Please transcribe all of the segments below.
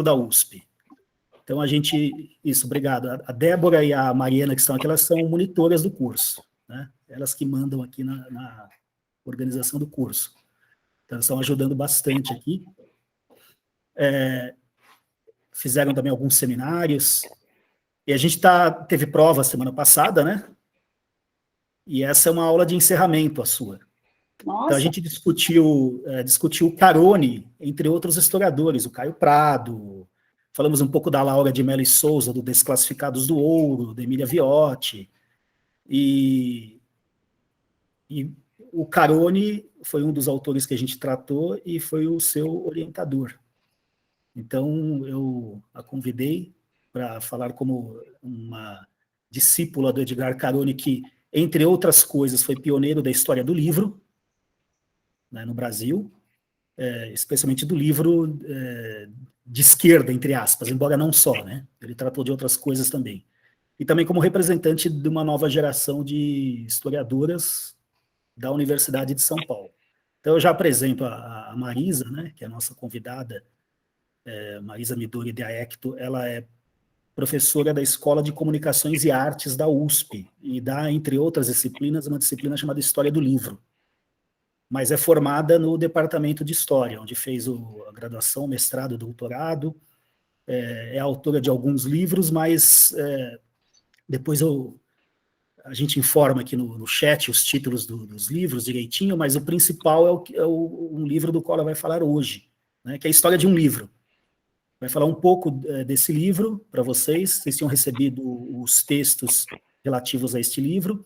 da USP. Então, isso, obrigado. A Débora e a Mariana, que estão aqui, elas são monitoras do curso, né? Elas que mandam aqui na organização do curso. Então, elas estão ajudando bastante aqui. Fizeram também alguns seminários. E a gente teve prova semana passada, né? E essa é uma aula de encerramento, a sua. Nossa. Então, a gente discutiu Carone, entre outros historiadores, o Caio Prado, falamos um pouco da Laura de Mello e Souza, do Desclassificados do Ouro, da Emília Viotti, e o Carone foi um dos autores que a gente tratou e foi o seu orientador. Então, eu a convidei para falar como uma discípula do Edgar Carone, que, entre outras coisas, foi pioneiro da história do livro, né, no Brasil, especialmente do livro de esquerda, entre aspas, embora não só, né? Ele tratou de outras coisas também. E também como representante de uma nova geração de historiadoras da Universidade de São Paulo. Então, eu já apresento a Marisa, né, que é a nossa convidada, Marisa Midori de Aecto. Ela é professora da Escola de Comunicações e Artes da USP, e dá, entre outras disciplinas, uma disciplina chamada História do Livro. Mas é formada no Departamento de História, onde fez a graduação, mestrado, doutorado, é autora de alguns livros, mas depois a gente informa aqui no chat os títulos dos livros direitinho, mas o principal um livro do qual ela vai falar hoje, né, que é a história de um livro. Vai falar um pouco desse livro para vocês tinham recebido os textos relativos a este livro,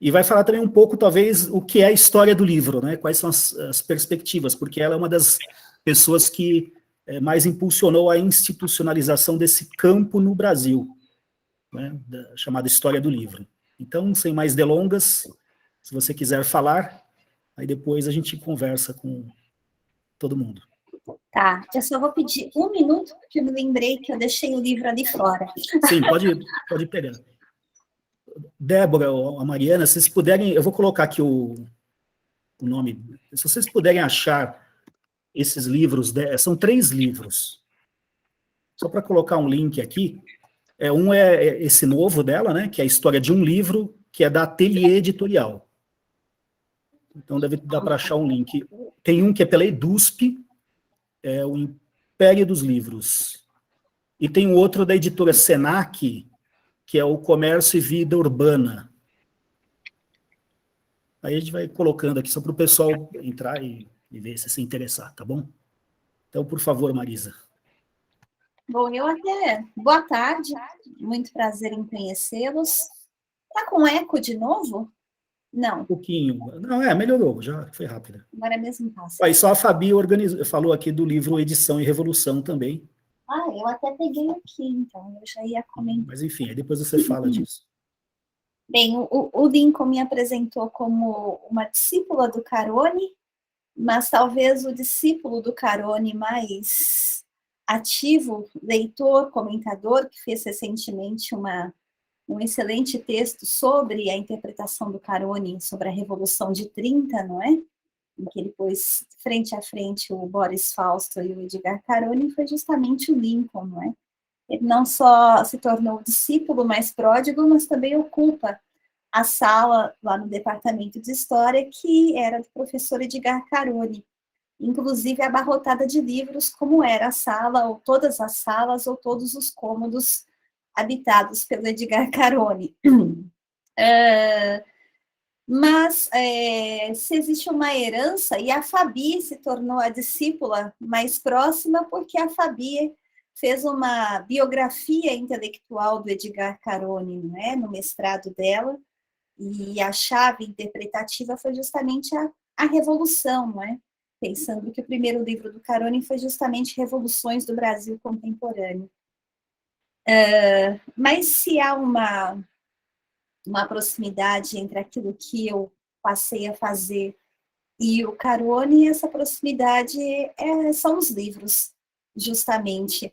e vai falar também um pouco, talvez, o que é a história do livro, né? Quais são as perspectivas, porque ela é uma das pessoas que mais impulsionou a institucionalização desse campo no Brasil, né? Chamada História do Livro. Então, sem mais delongas, se você quiser falar, aí depois a gente conversa com todo mundo. Tá, eu só vou pedir 1 minuto, porque eu me lembrei que eu deixei o livro ali fora. Sim, pode pegar. Débora ou a Mariana, se vocês puderem, eu vou colocar aqui o nome, se vocês puderem achar esses livros, são 3 livros, só para colocar um link aqui, um é esse novo dela, né, que é a história de um livro, que é da Ateliê Editorial, então deve dar para achar um link. Tem um que é pela EDUSP, é o Império dos Livros, e tem um outro da editora Senac, que é o Comércio e Vida Urbana. Aí a gente vai colocando aqui só para o pessoal entrar e ver se interessar, tá bom? Então, por favor, Marisa. Bom, boa tarde, muito prazer em conhecê-los. Tá com eco de novo? Não. Um pouquinho. Não, melhorou, já foi rápido. Agora mesmo passa. Aí só a Fabi falou aqui do livro Edição e Revolução também. Eu até peguei aqui, então, eu já ia comentar. Mas enfim, aí depois você fala disso. Bem, o Lincoln me apresentou como uma discípula do Carone, mas talvez o discípulo do Carone mais ativo, leitor, comentador, que fez recentemente um excelente texto sobre a interpretação do Carone sobre a Revolução de 30, não é? Em que ele pôs frente a frente o Boris Fausto e o Edgar Carone, foi justamente o Lincoln, não é? Ele não só se tornou discípulo mais pródigo, mas também ocupa a sala lá no Departamento de História, que era do professor Edgar Carone, inclusive abarrotada de livros, como era a sala, ou todas as salas, ou todos os cômodos habitados pelo Edgar Carone. Mas se existe uma herança, e a Fabi se tornou a discípula mais próxima, porque a Fabi fez uma biografia intelectual do Edgar Carone, né, no mestrado dela, e a chave interpretativa foi justamente a Revolução, não é? Pensando que o primeiro livro do Carone foi justamente Revoluções do Brasil Contemporâneo. Mas se há uma proximidade entre aquilo que eu passei a fazer e o Carone, essa proximidade são os livros, justamente.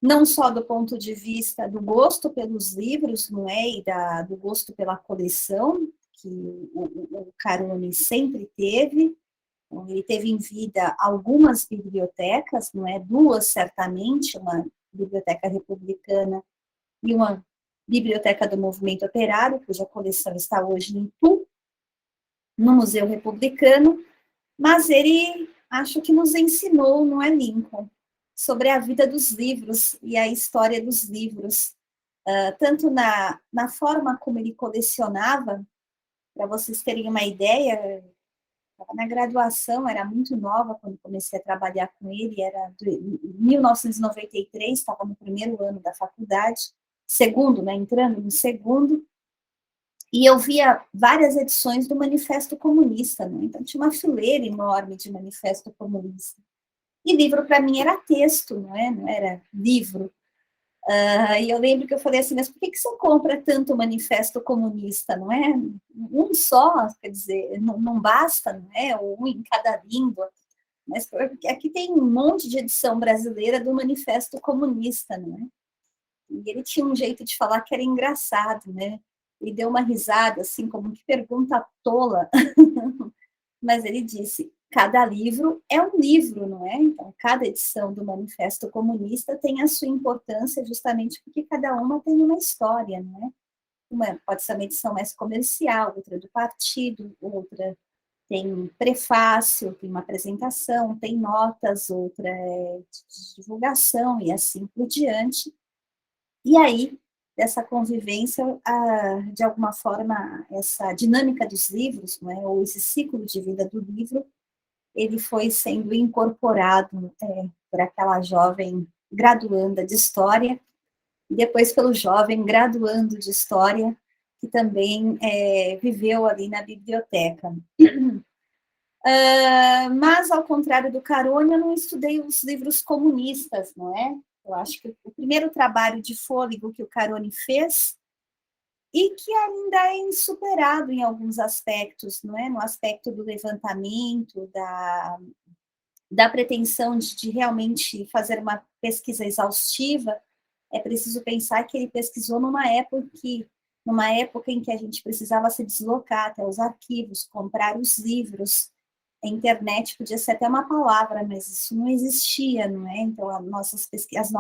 Não só do ponto de vista do gosto pelos livros, não é? E do gosto pela coleção, que o Carone sempre teve, Então, ele teve em vida algumas bibliotecas, não é? Duas, certamente, uma biblioteca republicana e uma biblioteca do movimento operário, cuja coleção está hoje em Tu, no Museu Republicano, mas ele, acho que nos ensinou, não é, Lincoln, sobre a vida dos livros e a história dos livros, tanto na forma como ele colecionava, para vocês terem uma ideia, na graduação, era muito nova quando comecei a trabalhar com ele, era em 1993, estava no primeiro ano da faculdade, segundo, né, entrando no segundo, e eu via várias edições do Manifesto Comunista, né? Então tinha uma fileira enorme de Manifesto Comunista. E livro para mim era texto, não é? Não era livro. E eu lembro que eu falei assim, mas por que você compra tanto Manifesto Comunista, não é? Um só, quer dizer, não basta, não é? Ou um em cada língua. Mas aqui tem um monte de edição brasileira do Manifesto Comunista, não é? E ele tinha um jeito de falar que era engraçado, né? E deu uma risada, assim, como que pergunta tola. Mas ele disse, cada livro é um livro, não é? Então, cada edição do Manifesto Comunista tem a sua importância justamente porque cada uma tem uma história, não é? Uma pode ser uma edição mais comercial, outra do partido, outra tem um prefácio, tem uma apresentação, tem notas, outra é de divulgação e assim por diante. E aí, dessa convivência, de alguma forma, essa dinâmica dos livros, não é, ou esse ciclo de vida do livro, ele foi sendo incorporado por aquela jovem graduanda de História, e depois pelo jovem graduando de História, que também viveu ali na biblioteca. Mas, ao contrário do Caroni, eu não estudei os livros comunistas, não é? Eu acho que o primeiro trabalho de fôlego que o Caroni fez, e que ainda é insuperado em alguns aspectos, não é? No aspecto do levantamento, da pretensão de realmente fazer uma pesquisa exaustiva, é preciso pensar que ele pesquisou numa época em que a gente precisava se deslocar até os arquivos, comprar os livros. A internet podia ser até uma palavra, mas isso não existia, não é? Então, nossas pesquisas,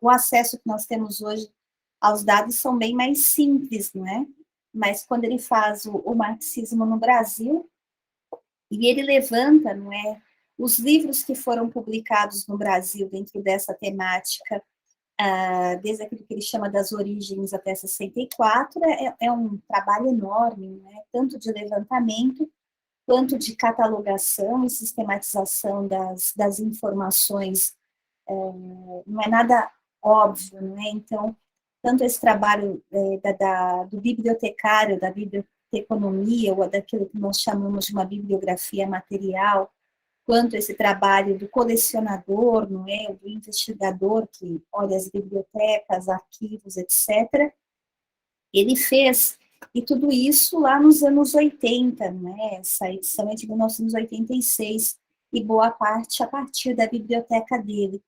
o acesso que nós temos hoje aos dados são bem mais simples, não é? Mas quando ele faz o marxismo no Brasil, e ele levanta, não é, os livros que foram publicados no Brasil dentro dessa temática, desde aquilo que ele chama das origens até 64, é um trabalho enorme, né? Tanto de levantamento, quanto de catalogação e sistematização das informações, não é nada óbvio, não é? Então, tanto esse trabalho do bibliotecário, da biblioteconomia, ou daquilo que nós chamamos de uma bibliografia material, quanto esse trabalho do colecionador, não é? Do investigador que olha as bibliotecas, arquivos, etc., ele fez, e tudo isso lá nos anos 80, né? Essa edição é de 1986, e boa parte a partir da biblioteca dele.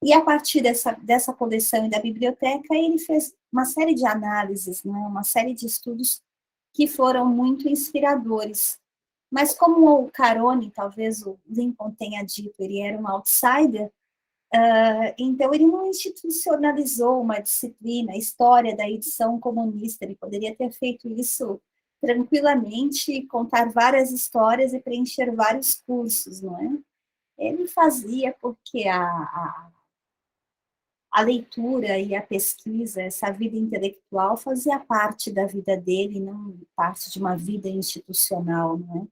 E a partir dessa coleção e da biblioteca, ele fez uma série de análises, né? Uma série de estudos que foram muito inspiradores. Mas como o Caroni, talvez o Lincoln tenha dito, ele era um outsider, então ele não institucionalizou uma disciplina, a história da edição comunista, ele poderia ter feito isso tranquilamente, contar várias histórias e preencher vários cursos, não é? Ele fazia porque a leitura e a pesquisa, essa vida intelectual fazia parte da vida dele, não parte de uma vida institucional, não é?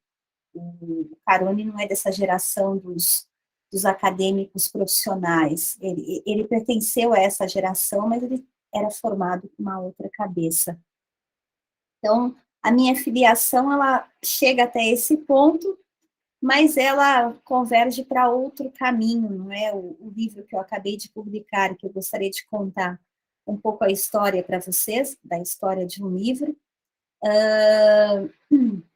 O Caroni não é dessa geração dos acadêmicos profissionais. Ele pertenceu a essa geração, mas ele era formado com uma outra cabeça. Então, a minha filiação, ela chega até esse ponto, mas ela converge para outro caminho, não é? O livro que eu acabei de publicar, que eu gostaria de contar um pouco a história para vocês, da história de um livro,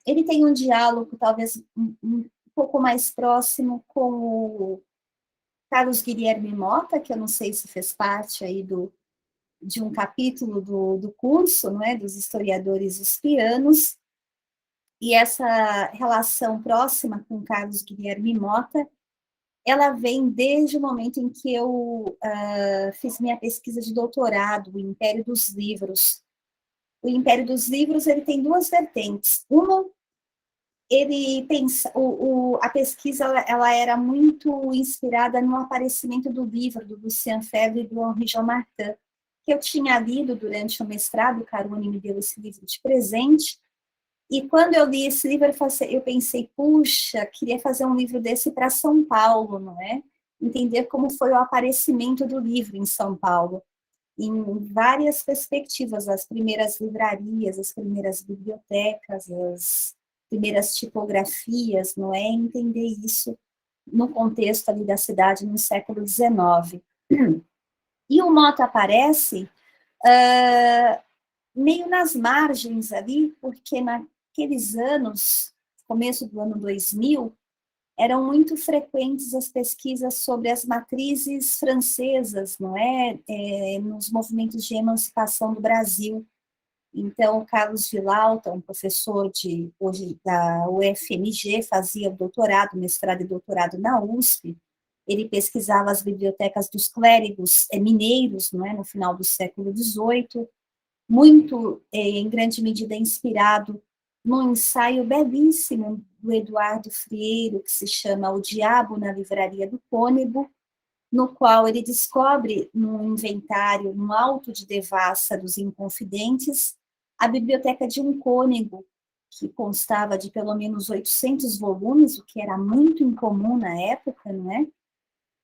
ele tem um diálogo talvez um pouco mais próximo com o Carlos Guilherme Mota, que eu não sei se fez parte aí de um capítulo do curso, não é, dos historiadores uspianos, E essa relação próxima com Carlos Guilherme Mota, ela vem desde o momento em que eu fiz minha pesquisa de doutorado, o Império dos Livros. O Império dos Livros ele tem duas vertentes. Uma, ele pensa, a pesquisa ela era muito inspirada no aparecimento do livro do Lucien Febvre e do Henri Jean Martin, que eu tinha lido durante o mestrado. O Carone me deu esse livro de presente. E quando eu li esse livro, eu pensei, puxa, queria fazer um livro desse para São Paulo, não é? Entender como foi o aparecimento do livro em São Paulo, em várias perspectivas, as primeiras livrarias, as primeiras bibliotecas, as primeiras tipografias, não é? Entender isso no contexto ali da cidade no século XIX. E o Mota aparece meio nas margens ali, porque naqueles anos, começo do ano 2000, eram muito frequentes as pesquisas sobre as matrizes francesas, não é? Nos movimentos de emancipação do Brasil. Então, Carlos Villalta, um professor hoje da UFMG, fazia doutorado, mestrado e doutorado na USP. Ele pesquisava as bibliotecas dos clérigos mineiros, não é? No final do século XVIII, muito, em grande medida, inspirado num ensaio belíssimo do Eduardo Frieiro, que se chama O Diabo na Livraria do Cônego, no qual ele descobre, num inventário, no Alto de Devassa dos Inconfidentes, a biblioteca de um cônego, que constava de pelo menos 800 volumes, o que era muito incomum na época, não é?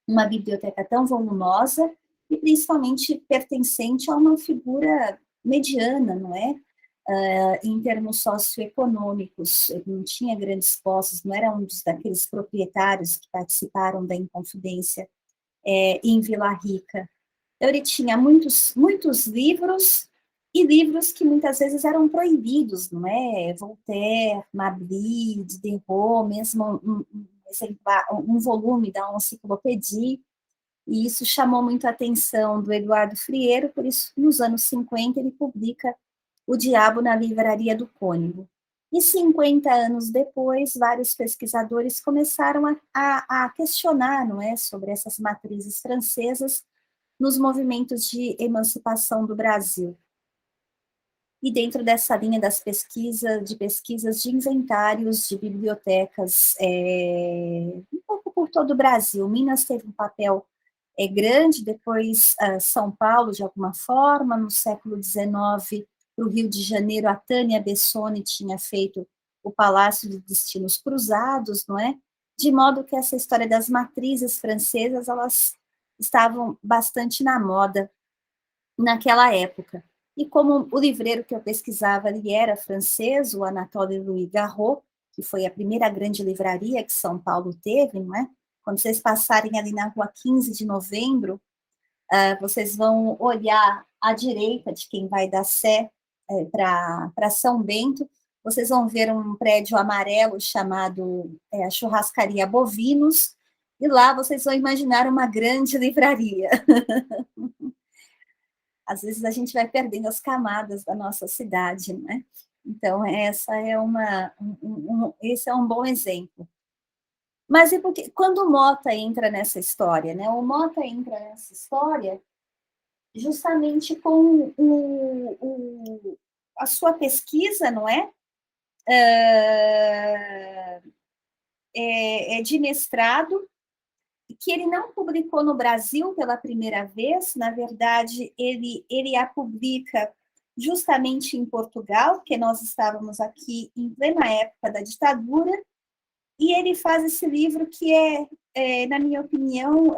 Uma biblioteca tão volumosa, e principalmente pertencente a uma figura mediana, não é? Em termos socioeconômicos, ele não tinha grandes posses, não era um daqueles proprietários que participaram da Inconfidência em Vila Rica. Então, ele tinha muitos livros, e livros que muitas vezes eram proibidos, não é? Voltaire, Mably, Diderot, mesmo um volume da Enciclopédie, e isso chamou muito a atenção do Eduardo Frieiro, por isso, nos anos 50, ele publica O Diabo na Livraria do Cônego. E 50 anos depois, vários pesquisadores começaram a questionar, não é, sobre essas matrizes francesas nos movimentos de emancipação do Brasil. E dentro dessa linha das pesquisas de inventários de bibliotecas, um pouco por todo o Brasil. Minas teve um papel grande, depois São Paulo, de alguma forma, no século XIX, para o Rio de Janeiro, a Tânia Bessone tinha feito o Palácio de Destinos Cruzados, não é? De modo que essa história das matrizes francesas, elas estavam bastante na moda naquela época. E como o livreiro que eu pesquisava ali era francês, o Anatole Louis Garot, que foi a primeira grande livraria que São Paulo teve, não é? Quando vocês passarem ali na rua 15 de novembro, vocês vão olhar à direita de quem vai da Sé para São Bento, vocês vão ver um prédio amarelo chamado a Churrascaria Bovinos, e lá vocês vão imaginar uma grande livraria. Às vezes a gente vai perdendo as camadas da nossa cidade, né? Então, esse é um bom exemplo. Mas e porque, quando o Mota entra nessa história, né? O Mota entra nessa história justamente com a sua pesquisa, não é? De mestrado, que ele não publicou no Brasil pela primeira vez. Na verdade, ele a publica justamente em Portugal, porque nós estávamos aqui em plena época da ditadura, e ele faz esse livro que na minha opinião,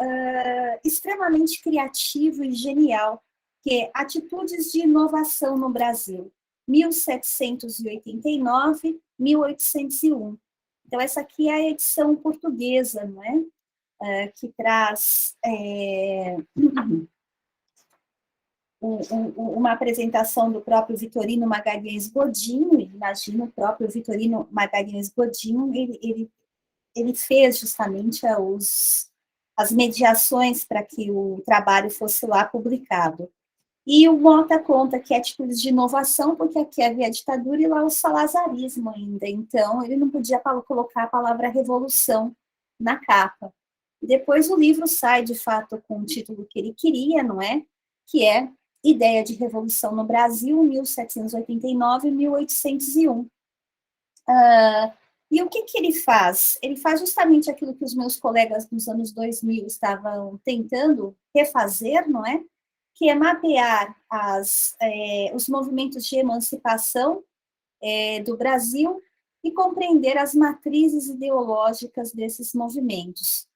extremamente criativo e genial, que é Atitudes de Inovação no Brasil, 1789-1801. Então, essa aqui é a edição portuguesa, não é? Que traz uma apresentação do próprio Vitorino Magalhães Godinho. Imagina, o próprio Vitorino Magalhães Godinho, ele fez justamente as mediações para que o trabalho fosse lá publicado. E o Mota conta que atitudes de inovação, porque aqui havia ditadura e lá o salazarismo ainda. Então, ele não podia colocar a palavra revolução na capa. Depois o livro sai, de fato, com o título que ele queria, não é? Que é Ideia de Revolução no Brasil, 1789-1801. E o que ele faz? Ele faz justamente aquilo que os meus colegas dos anos 2000 estavam tentando refazer, não é? Que é mapear os movimentos de emancipação do Brasil e compreender as matrizes ideológicas desses movimentos.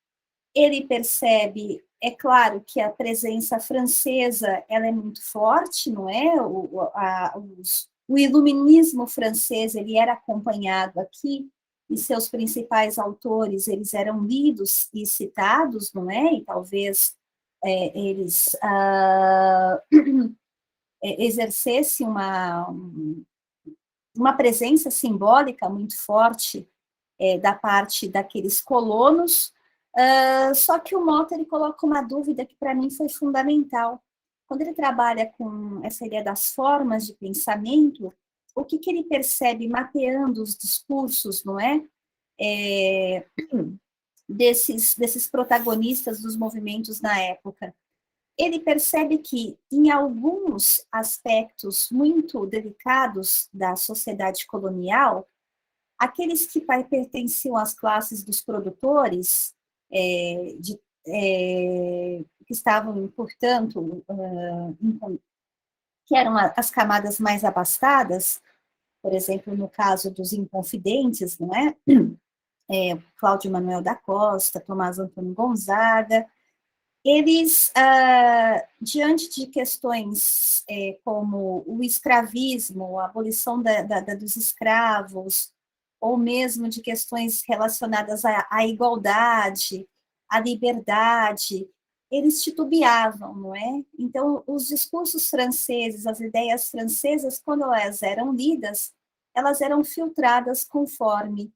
Ele percebe, é claro, que a presença francesa ela é muito forte, não é? O iluminismo francês ele era acompanhado aqui, e seus principais autores eles eram lidos e citados, não é? E talvez eles exercessem uma presença simbólica muito forte da parte daqueles colonos, só que o Mota ele coloca uma dúvida que para mim foi fundamental. Quando ele trabalha com essa ideia das formas de pensamento, o que ele percebe mapeando os discursos, não é? Desses protagonistas dos movimentos na época. Ele percebe que, em alguns aspectos muito delicados da sociedade colonial, aqueles que pertenciam às classes dos produtores, que estavam, portanto, que eram as camadas mais abastadas, por exemplo, no caso dos inconfidentes, não é? Cláudio Manuel da Costa, Tomás Antônio Gonzaga, eles, diante de questões como o escravismo, a abolição dos escravos, ou mesmo de questões relacionadas à igualdade, à liberdade, eles titubeavam, não é? Então, os discursos franceses, as ideias francesas, quando elas eram lidas, elas eram filtradas conforme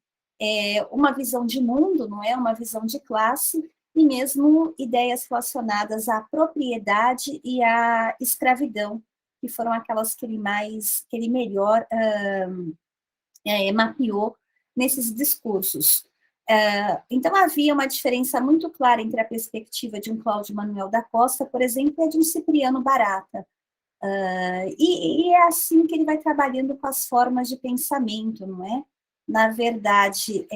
uma visão de mundo, não é? Uma visão de classe, e mesmo ideias relacionadas à propriedade e à escravidão, que foram aquelas que ele melhor mapeou nesses discursos. Então, havia uma diferença muito clara entre a perspectiva de um Cláudio Manuel da Costa, por exemplo, e a de um Cipriano Barata. E é assim que ele vai trabalhando com as formas de pensamento, não é? Na verdade,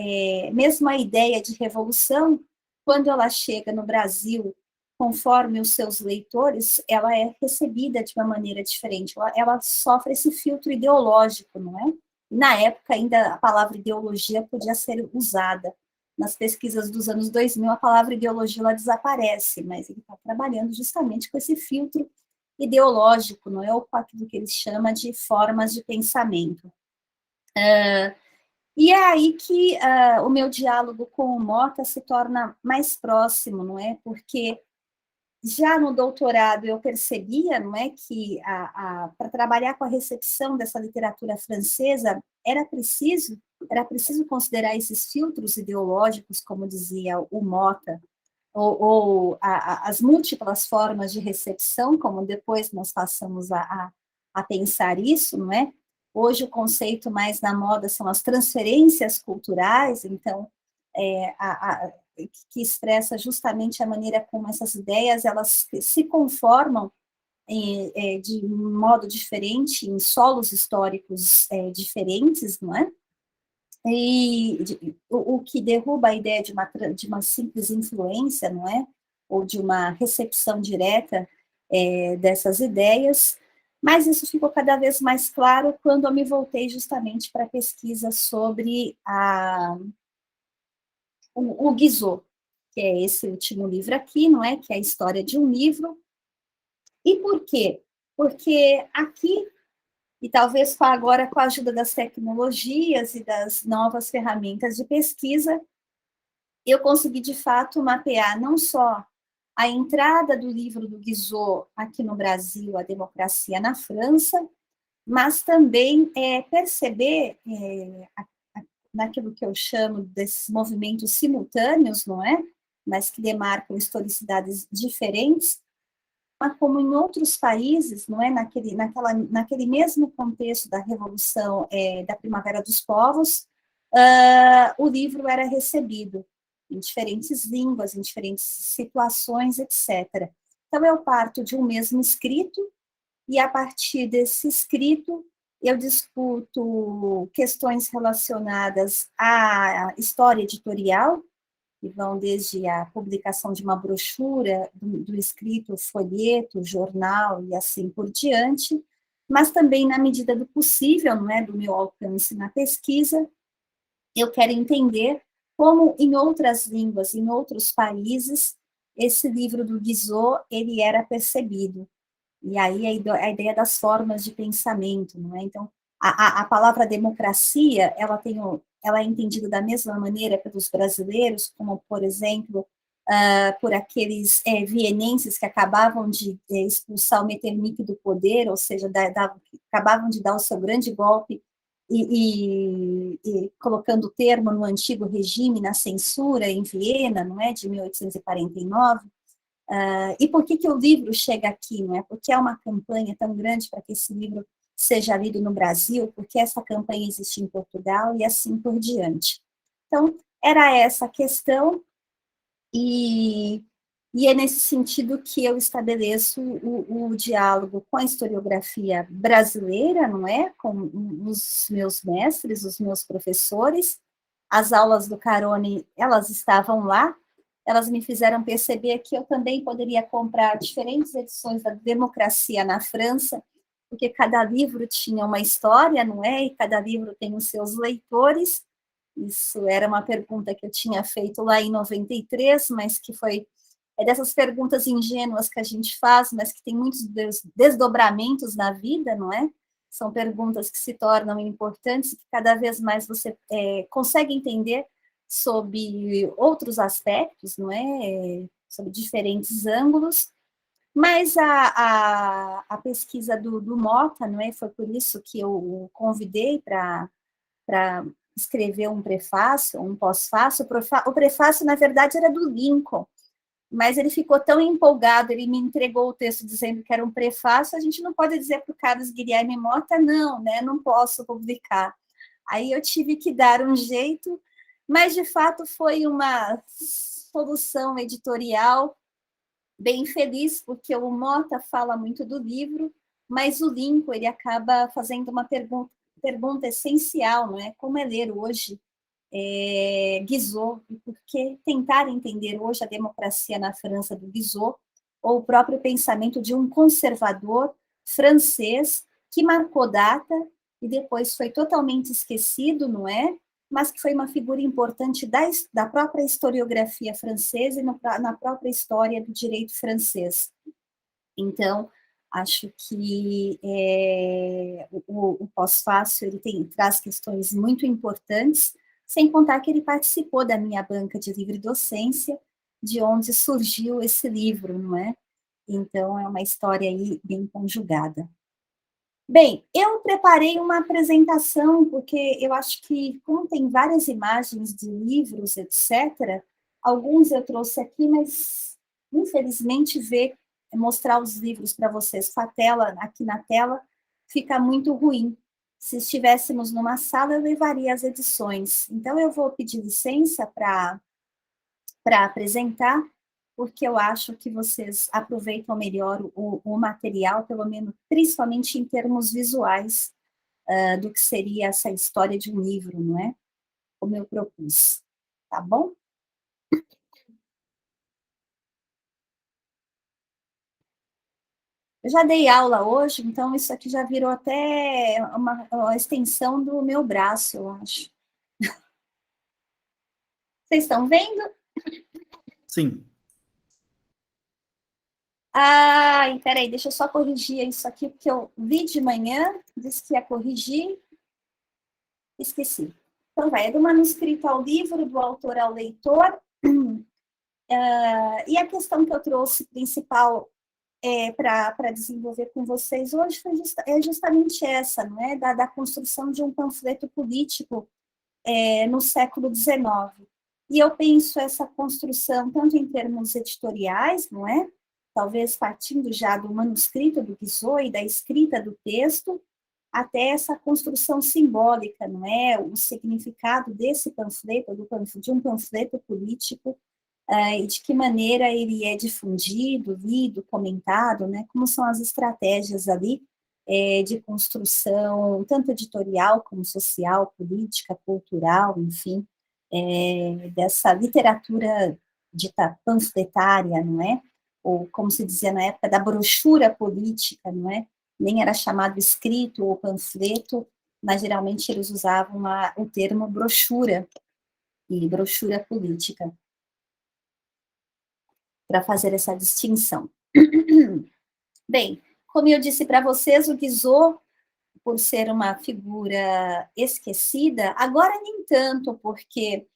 mesmo a ideia de revolução, quando ela chega no Brasil, conforme os seus leitores, ela é recebida de uma maneira diferente, ela sofre esse filtro ideológico, não é? Na época, ainda a palavra ideologia podia ser usada. Nas pesquisas dos anos 2000, a palavra ideologia ela desaparece, mas ele está trabalhando justamente com esse filtro ideológico, não é? Ou com aquilo que ele chama de formas de pensamento. E é aí que o meu diálogo com o Mota se torna mais próximo, não é? Porque já no doutorado eu percebia, não é, que para trabalhar com a recepção dessa literatura francesa era preciso considerar esses filtros ideológicos, como dizia o Mota, ou as múltiplas formas de recepção, como depois nós passamos a pensar isso, não é? Hoje o conceito mais na moda são as transferências culturais, então, que expressa justamente a maneira como essas ideias elas se conformam de um modo diferente, em solos históricos diferentes, não é? E o que derruba a ideia de uma simples influência, não é? Ou de uma recepção direta dessas ideias, mas isso ficou cada vez mais claro quando eu me voltei justamente para a pesquisa sobre o Guizot, que é esse último livro aqui, não é? Que é a história de um livro. E por quê? Porque aqui, e talvez agora com a ajuda das tecnologias e das novas ferramentas de pesquisa, eu consegui, de fato, mapear não só a entrada do livro do Guizot aqui no Brasil, A Democracia na França, mas também perceber naquilo que eu chamo desses movimentos simultâneos, não é? Mas que demarcam historicidades diferentes, como em outros países, não é, naquele mesmo contexto da Revolução da Primavera dos Povos, o livro era recebido em diferentes línguas, em diferentes situações, etc. Então, eu parto de um mesmo escrito, e a partir desse escrito, eu discuto questões relacionadas à história editorial, que vão desde a publicação de uma brochura, do escrito, folheto, jornal e assim por diante, mas também, na medida do possível, não é, do meu alcance na pesquisa, eu quero entender como, em outras línguas, em outros países, esse livro do Guizot, ele era percebido. E aí a ideia das formas de pensamento, não é? Então, a palavra democracia, ela é entendida da mesma maneira pelos brasileiros, como, por exemplo, por aqueles vienenses que acabavam de expulsar o Metternich do poder, ou seja, acabavam de dar o seu grande golpe e colocando termo no antigo regime, na censura em Viena, não é, de 1849. E por que o livro chega aqui? Não é? Porque é uma campanha tão grande para que esse livro seja lido no Brasil, porque essa campanha existe em Portugal e assim por diante. Então, era essa a questão, e é nesse sentido que eu estabeleço o diálogo com a historiografia brasileira, não é? Com os meus mestres, os meus professores. As aulas do Carone, elas estavam lá, elas me fizeram perceber que eu também poderia comprar diferentes edições da Democracia na França, porque cada livro tinha uma história, não é? E cada livro tem os seus leitores. Isso era uma pergunta que eu tinha feito lá em 93, mas que é dessas perguntas ingênuas que a gente faz, mas que tem muitos desdobramentos na vida, não é? São perguntas que se tornam importantes e que cada vez mais você consegue entender sobre outros aspectos, não é? Sobre diferentes ângulos. Mas a pesquisa do Mota, não é? Foi por isso que eu o convidei para escrever um prefácio, um pós-fácio. O prefácio, na verdade, era do Lincoln, mas ele ficou tão empolgado, ele me entregou o texto dizendo que era um prefácio, a gente não pode dizer para o Carlos Guilherme Mota, não, né? Não posso publicar. Aí eu tive que dar um jeito, mas de fato foi uma solução editorial bem feliz, porque o Mota fala muito do livro, mas o Lincoln ele acaba fazendo uma pergunta essencial, não é? Como é ler hoje Guizot, e por que tentar entender hoje a democracia na França do Guizot, ou o próprio pensamento de um conservador francês que marcou data e depois foi totalmente esquecido, não é? Mas que foi uma figura importante da própria historiografia francesa e na própria história do direito francês. Então, acho que o pós-fácil ele traz questões muito importantes, sem contar que ele participou da minha banca de livre docência, de onde surgiu esse livro, não é? Então, é uma história aí bem conjugada. Bem, eu preparei uma apresentação, porque eu acho que, como tem várias imagens de livros, etc., alguns eu trouxe aqui, mas, infelizmente, mostrar os livros para vocês com a tela, aqui na tela, fica muito ruim. Se estivéssemos numa sala, eu levaria as edições. Então, eu vou pedir licença para apresentar, porque eu acho que vocês aproveitam melhor o material, pelo menos, principalmente em termos visuais, do que seria essa história de um livro, não é? Como eu propus. Tá bom? Eu já dei aula hoje, então isso aqui já virou até uma extensão do meu braço, eu acho. Vocês estão vendo? Sim. Peraí, deixa eu só corrigir isso aqui, porque eu vi de manhã, disse que ia corrigir, esqueci. Então, vai, é do manuscrito ao livro, do autor ao leitor. E a questão que eu trouxe principal para desenvolver com vocês hoje é justamente essa, não é? Da construção de um panfleto político no século XIX. E eu penso essa construção tanto em termos editoriais, não é? talvez partindo já do manuscrito do Guizot e da escrita do texto, até essa construção simbólica, não é? O significado desse panfleto, de um panfleto político, e de que maneira ele é difundido, lido, comentado, né? Como são as estratégias ali de construção, tanto editorial como social, política, cultural, enfim, dessa literatura dita panfletária, não é? Ou, como se dizia na época, da brochura política, não é? Nem era chamado escrito ou panfleto, mas geralmente eles usavam o termo brochura, e brochura política, para fazer essa distinção. Bem, como eu disse para vocês, o Guizot, por ser uma figura esquecida, agora nem tanto, porque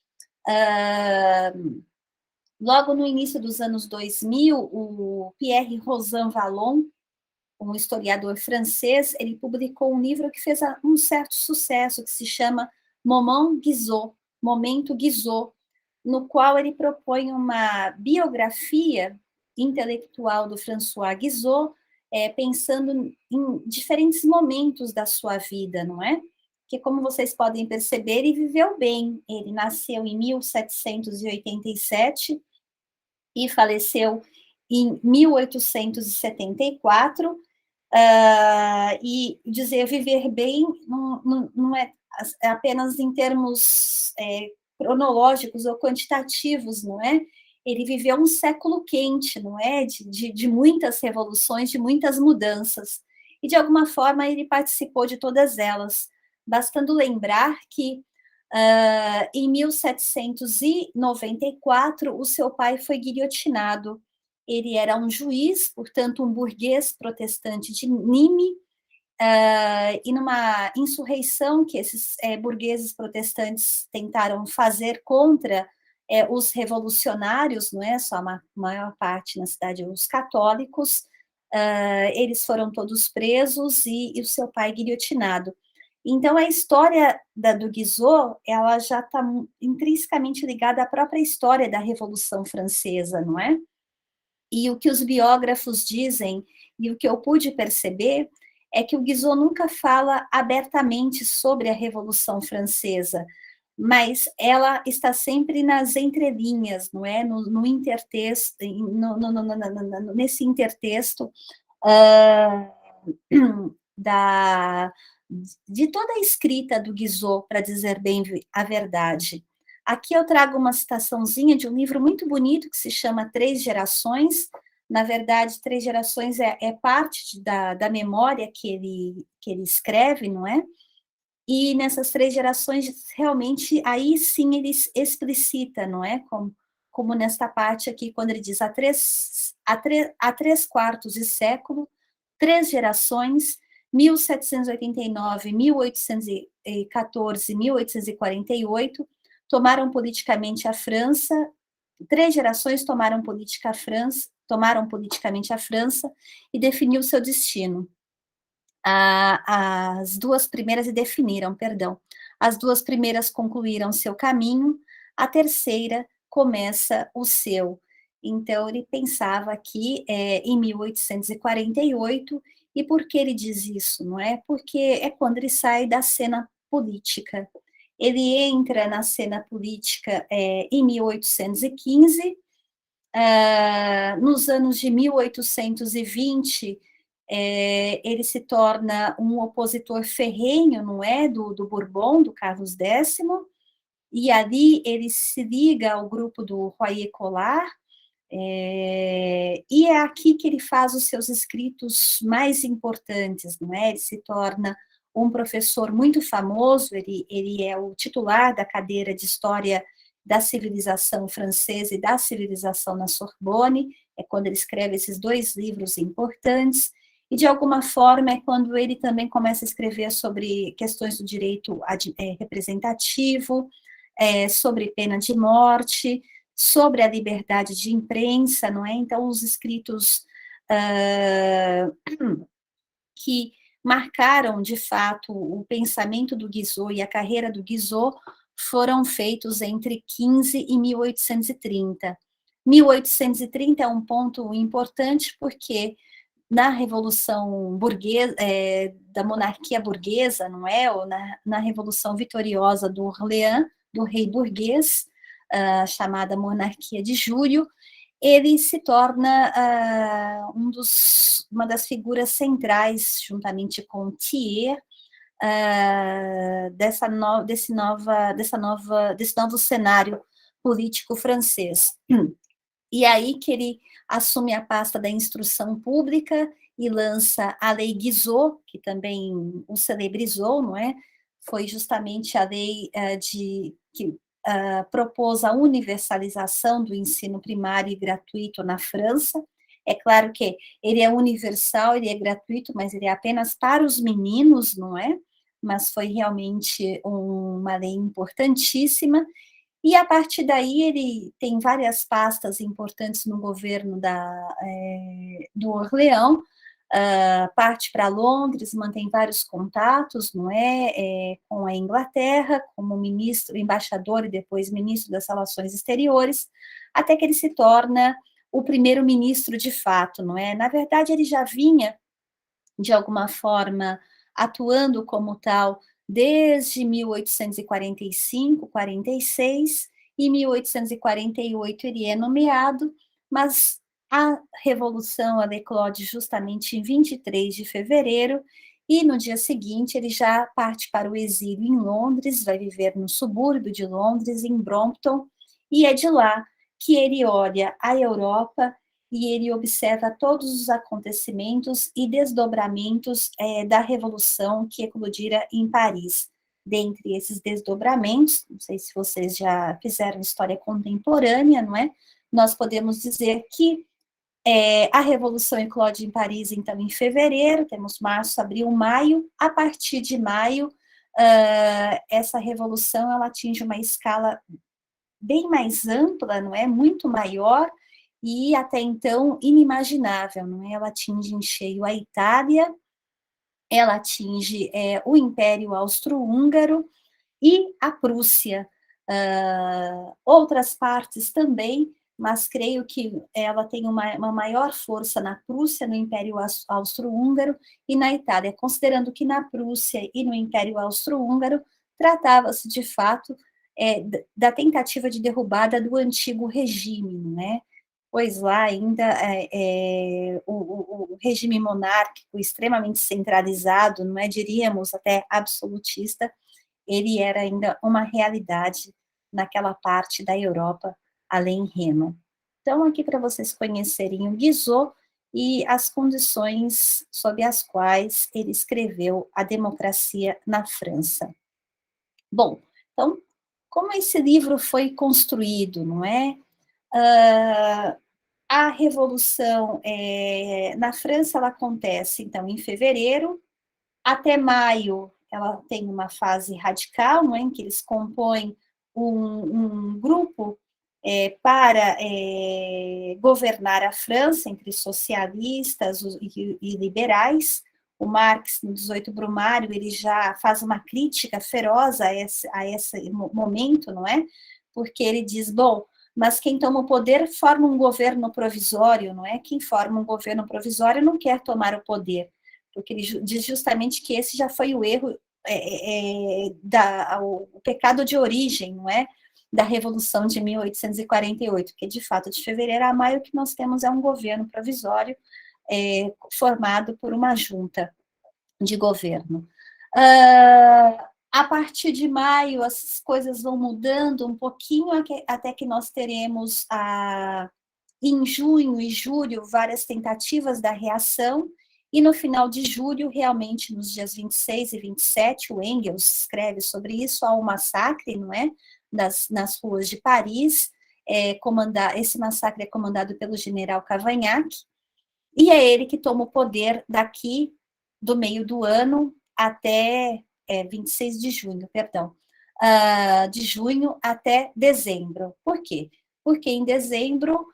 logo no início dos anos 2000, o Pierre Rosan Vallon, um historiador francês, ele publicou um livro que fez um certo sucesso, que se chama Moment Guizot, Momento Guizot, no qual ele propõe uma biografia intelectual do François Guizot, pensando em diferentes momentos da sua vida, não é? Que, como vocês podem perceber, ele viveu bem. Ele nasceu em 1787 e faleceu em 1874, e dizer viver bem não é apenas em termos cronológicos ou quantitativos, não é? Ele viveu um século quente, não é? De muitas revoluções, de muitas mudanças. E, de alguma forma, ele participou de todas elas. Bastando lembrar que, em 1794, o seu pai foi guilhotinado. Ele era um juiz, portanto, um burguês protestante de Nîmes, e numa insurreição que esses burgueses protestantes tentaram fazer contra os revolucionários, não é? Só a maior parte na cidade, os católicos, eles foram todos presos e o seu pai guilhotinado. Então, a história do Guizot, ela já está intrinsecamente ligada à própria história da Revolução Francesa, não é? E o que os biógrafos dizem, e o que eu pude perceber, é que o Guizot nunca fala abertamente sobre a Revolução Francesa, mas ela está sempre nas entrelinhas, não é? No intertexto, nesse intertexto de toda a escrita do Guizot, para dizer bem a verdade. Aqui eu trago uma citaçãozinha de um livro muito bonito que se chama Três Gerações. Na verdade, Três Gerações é parte da memória que ele escreve, não é? E nessas três gerações, realmente, aí sim ele explicita, não é? Como nesta parte aqui, quando ele diz há três quartos de século, três gerações, 1789, 1814, 1848, tomaram politicamente a França, três gerações tomaram politicamente a França e definiu seu destino. As duas primeiras as duas primeiras concluíram seu caminho, a terceira começa o seu. Então, ele pensava aqui em 1848, e por que ele diz isso, não é? Porque é quando ele sai da cena política. Ele entra na cena política em 1815, nos anos de 1820, ele se torna um opositor ferrenho, não é, do Bourbon, do Carlos X, e ali ele se liga ao grupo do Royer Collard, e é aqui que ele faz os seus escritos mais importantes, não é? Ele se torna um professor muito famoso, ele é o titular da cadeira de História da Civilização Francesa e da Civilização na Sorbonne, é quando ele escreve esses dois livros importantes, e de alguma forma é quando ele também começa a escrever sobre questões do direito representativo, sobre pena de morte, sobre a liberdade de imprensa, não é? Então, os escritos que marcaram, de fato, o pensamento do Guizot e a carreira do Guizot foram feitos entre 15 e 1830. 1830 é um ponto importante porque na Revolução Burguesa, da monarquia burguesa, não é? Ou na Revolução Vitoriosa do Orleans, do rei burguês, chamada Monarquia de Julho, ele se torna uma das figuras centrais, juntamente com Thiers, desse novo cenário político francês. E aí que ele assume a pasta da instrução pública e lança a Lei Guizot, que também o celebrizou, não é? Foi justamente a lei que propôs a universalização do ensino primário e gratuito na França. É claro que ele é universal, ele é gratuito, mas ele é apenas para os meninos, não é? Mas foi realmente uma lei importantíssima. E a partir daí ele tem várias pastas importantes no governo do Orleans, parte para Londres, mantém vários contatos, não é, com a Inglaterra, como ministro, embaixador e depois ministro das Relações Exteriores, até que ele se torna o primeiro-ministro de fato, não é? Na verdade, ele já vinha, de alguma forma, atuando como tal desde 1845, 46, e 1848 ele é nomeado, mas a Revolução ela eclode justamente em 23 de fevereiro, e no dia seguinte ele já parte para o exílio em Londres, vai viver no subúrbio de Londres, em Brompton, e é de lá que ele olha a Europa e ele observa todos os acontecimentos e desdobramentos da Revolução que eclodira em Paris. Dentre esses desdobramentos, não sei se vocês já fizeram história contemporânea, não é? Nós podemos dizer que a Revolução eclode em Paris, então, em fevereiro, temos março, abril, maio. A partir de maio, essa Revolução ela atinge uma escala bem mais ampla, não é? Muito maior, e até então inimaginável, não é? Ela atinge em cheio a Itália, ela atinge o Império Austro-Húngaro e a Prússia. Outras partes também, mas creio que ela tem uma maior força na Prússia, no Império Austro-Húngaro e na Itália, considerando que na Prússia e no Império Austro-Húngaro tratava-se de fato da tentativa de derrubada do antigo regime, né? Pois lá ainda o regime monárquico extremamente centralizado, não é, diríamos até absolutista, ele era ainda uma realidade naquela parte da Europa, além Reno. Então, aqui para vocês conhecerem o Guizot e as condições sob as quais ele escreveu A Democracia na França. Bom, então, como esse livro foi construído, não é? A Revolução na França, ela acontece, então, em fevereiro, até maio, ela tem uma fase radical, não é, em que eles compõem um grupo para governar a França, entre socialistas e liberais. O Marx, no 18 Brumário, ele já faz uma crítica feroz a esse momento, não é? Porque ele diz, bom, mas quem toma o poder forma um governo provisório, não é? Quem forma um governo provisório não quer tomar o poder, porque ele diz justamente que esse já foi o erro, o pecado de origem, não é? Da Revolução de 1848, que de fato de fevereiro a maio o que nós temos é um governo provisório formado por uma junta de governo. A partir de maio as coisas vão mudando um pouquinho até que nós teremos em junho e julho várias tentativas da reação, e no final de julho, realmente, nos dias 26 e 27, o Engels escreve sobre isso, há um massacre, não é? Nas ruas de Paris, esse massacre é comandado pelo general Cavaignac, e é ele que toma o poder daqui do meio do ano até 26 de junho, perdão, de junho até dezembro. Por quê? Porque em dezembro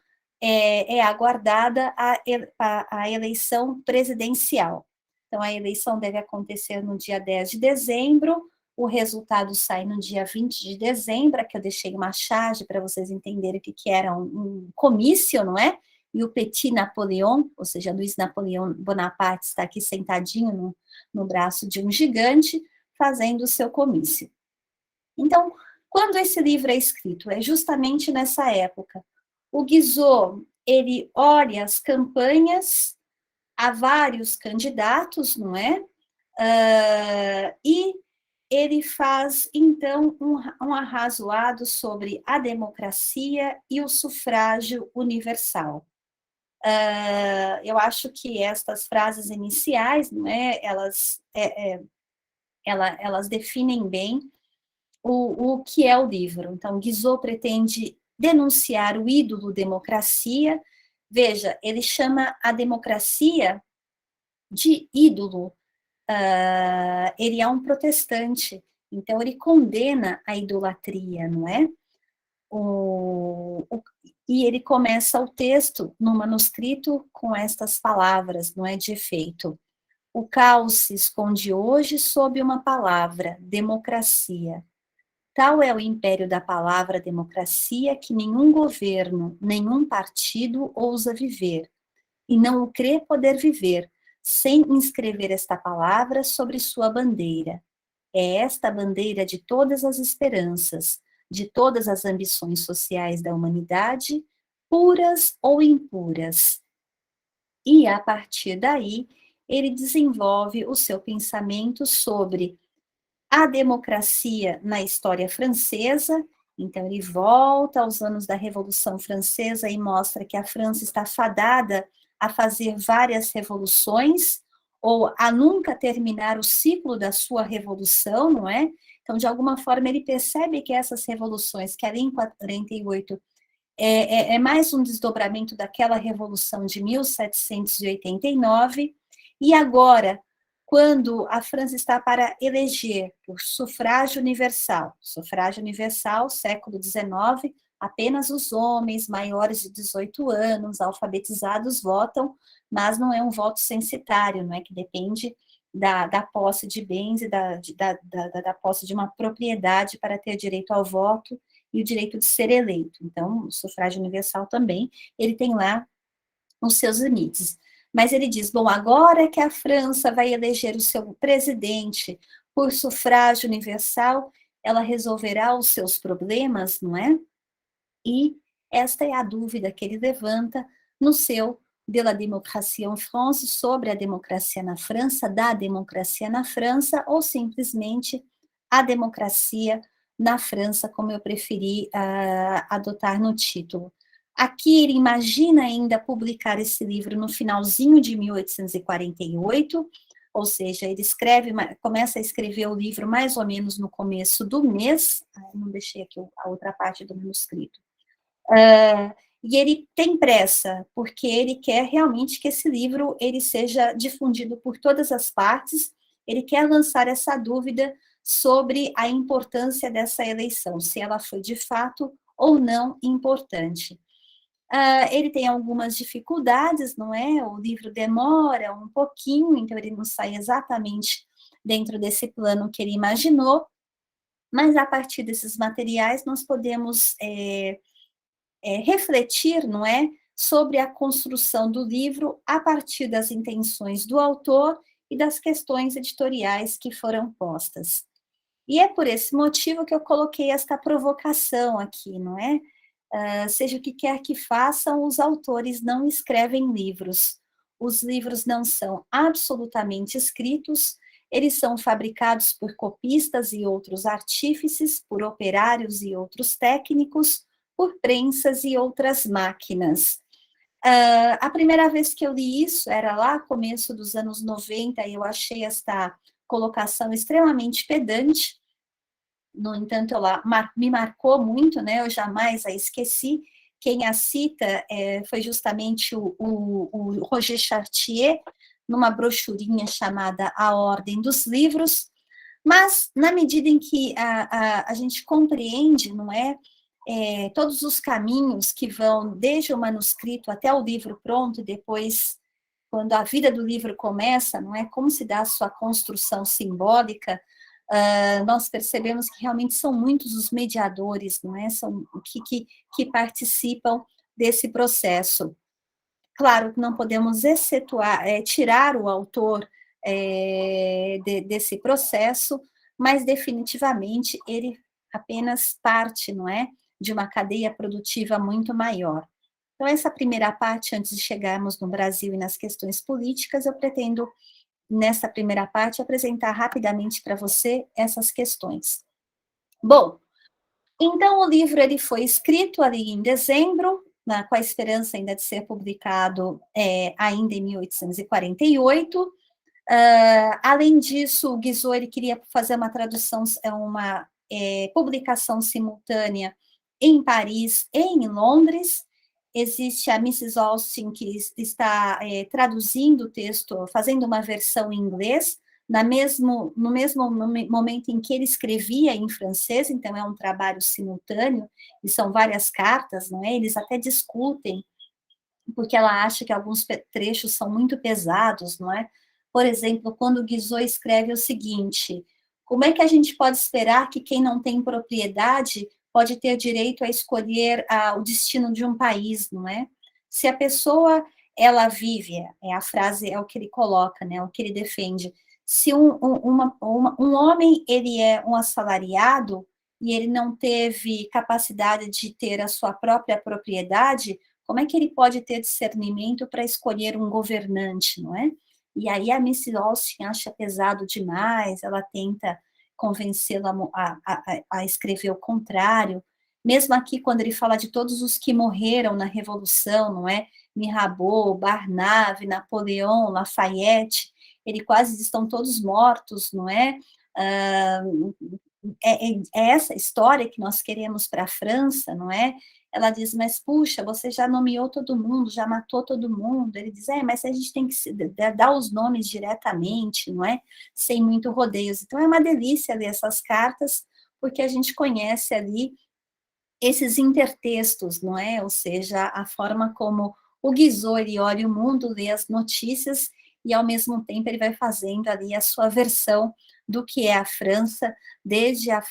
é aguardada a eleição presidencial. Então, a eleição deve acontecer no dia 10 de dezembro, O resultado sai no dia 20 de dezembro, que eu deixei uma charge para vocês entenderem o que era um comício, não é? E o Petit Napoleon, ou seja, Luiz Napoleão Bonaparte está aqui sentadinho no braço de um gigante, fazendo o seu comício. Então, quando esse livro é escrito? É justamente nessa época. O Guizot, ele olha as campanhas, há vários candidatos, não é? E ele faz, então, um arrazoado sobre a democracia e o sufrágio universal. Eu acho que estas frases iniciais, não é, elas definem bem o que é o livro. Então, Guizot pretende denunciar o ídolo democracia. Veja, ele chama a democracia de ídolo. Ele é um protestante, então ele condena a idolatria, não é? E ele começa o texto no manuscrito com estas palavras, não é, de efeito. O caos se esconde hoje sob uma palavra, democracia. Tal é o império da palavra democracia que nenhum governo, nenhum partido ousa viver, e não o crê poder viver, sem inscrever esta palavra sobre sua bandeira. É esta a bandeira de todas as esperanças, de todas as ambições sociais da humanidade, puras ou impuras. E, a partir daí, ele desenvolve o seu pensamento sobre a democracia na história francesa. Então, ele volta aos anos da Revolução Francesa e mostra que a França está fadada a fazer várias revoluções, ou a nunca terminar o ciclo da sua revolução, não é? Então, de alguma forma, ele percebe que essas revoluções, que ali em 48 é mais um desdobramento daquela revolução de 1789, e agora, quando a França está para eleger por sufrágio universal, século XIX, apenas os homens maiores de 18 anos, alfabetizados, votam, mas não é um voto censitário, não é, que depende da posse de bens e da posse de uma propriedade para ter direito ao voto e o direito de ser eleito. Então, o sufrágio universal também, ele tem lá os seus limites. Mas ele diz, bom, agora que a França vai eleger o seu presidente por sufrágio universal, ela resolverá os seus problemas, não é? E esta é a dúvida que ele levanta no seu De la démocratie en France, sobre a democracia na França, da democracia na França, ou simplesmente a democracia na França, como eu preferi adotar no título. Aqui ele imagina ainda publicar esse livro no finalzinho de 1848, ou seja, ele começa a escrever o livro mais ou menos no começo do mês, não deixei aqui a outra parte do manuscrito. E ele tem pressa, porque ele quer realmente que esse livro ele seja difundido por todas as partes, ele quer lançar essa dúvida sobre a importância dessa eleição, se ela foi de fato ou não importante. Ele tem algumas dificuldades, não é? O livro demora um pouquinho, então ele não sai exatamente dentro desse plano que ele imaginou, mas a partir desses materiais nós podemos refletir, não é, sobre a construção do livro a partir das intenções do autor e das questões editoriais que foram postas. E é por esse motivo que eu coloquei esta provocação aqui, não é? Seja o que quer que façam, os autores não escrevem livros. Os livros não são absolutamente escritos, eles são fabricados por copistas e outros artífices, por operários e outros técnicos, por prensas e outras máquinas. A primeira vez que eu li isso era lá, começo dos anos 90, e eu achei esta colocação extremamente pedante. No entanto, ela me marcou muito, né? Eu jamais a esqueci. Quem a cita foi justamente o Roger Chartier, numa brochurinha chamada A Ordem dos Livros, mas na medida em que a gente compreende, não é, todos os caminhos que vão desde o manuscrito até o livro pronto, e depois, quando a vida do livro começa, não é, como se dá a sua construção simbólica, nós percebemos que realmente são muitos os mediadores, não é? São que participam desse processo. Claro que não podemos tirar o autor desse processo, mas definitivamente ele apenas parte, não é, de uma cadeia produtiva muito maior. Então, essa primeira parte, antes de chegarmos no Brasil e nas questões políticas, eu pretendo, nessa primeira parte, apresentar rapidamente para você essas questões. Bom, então o livro ele foi escrito ali em dezembro, com a esperança ainda de ser publicado ainda em 1848. Além disso, o Guizot ele queria fazer uma tradução, uma publicação simultânea em Paris e em Londres. Existe a Mrs. Austin, que está traduzindo o texto, fazendo uma versão em inglês, no mesmo momento em que ele escrevia em francês, então é um trabalho simultâneo, e são várias cartas, não é? Eles até discutem, porque ela acha que alguns trechos são muito pesados, não é? Por exemplo, quando o Guizot escreve o seguinte: como é que a gente pode esperar que quem não tem propriedade pode ter direito a escolher o destino de um país, não é? Se a pessoa, ela vive, a frase é o que ele coloca, né, o que ele defende, se um homem, ele é um assalariado, e ele não teve capacidade de ter a sua própria propriedade, como é que ele pode ter discernimento para escolher um governante, não é? E aí a Miss Austin acha pesado demais, ela tenta convencê-la a escrever o contrário. Mesmo aqui, quando ele fala de todos os que morreram na Revolução, não é? Mirabeau, Barnave, Napoleão, Lafayette, ele quase estão todos mortos, não é? É essa história que nós queremos para a França, não é? Ela diz, mas puxa, você já nomeou todo mundo, já matou todo mundo. Ele diz, mas a gente tem que dar os nomes diretamente, não é? Sem muito rodeios. Então é uma delícia ler essas cartas, porque a gente conhece ali esses intertextos, não é? Ou seja, a forma como o Guizot ele olha o mundo, lê as notícias, e ao mesmo tempo ele vai fazendo ali a sua versão do que é a França, desde a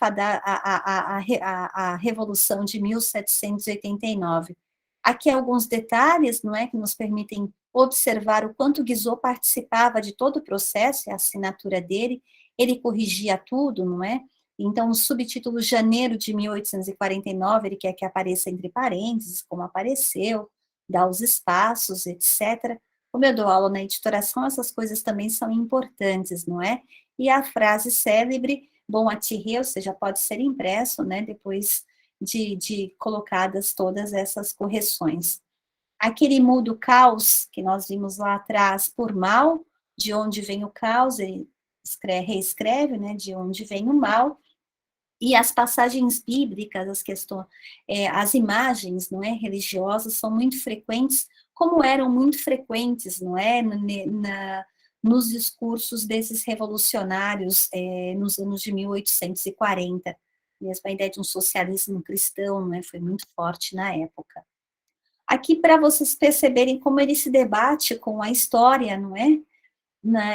Revolução de 1789. Aqui alguns detalhes, não é, que nos permitem observar o quanto Guizot participava de todo o processo, é a assinatura dele, ele corrigia tudo, não é? Então, o subtítulo janeiro de 1849, ele quer que apareça entre parênteses, como apareceu, dá os espaços, etc. Como eu dou aula na editoração, essas coisas também são importantes, não é? E a frase célebre, bon attiré, ou seja, pode ser impresso, né, depois de colocadas todas essas correções. Aquele mudo caos, que nós vimos lá atrás, por mal, de onde vem o caos, ele reescreve, né, de onde vem o mal, e as passagens bíblicas, as imagens, não é, religiosas são muito frequentes, como eram muito frequentes, não é, nos discursos desses revolucionários nos anos de 1840. Mesmo a ideia de um socialismo cristão, não é, foi muito forte na época. Aqui, para vocês perceberem como ele se debate com a história, não é?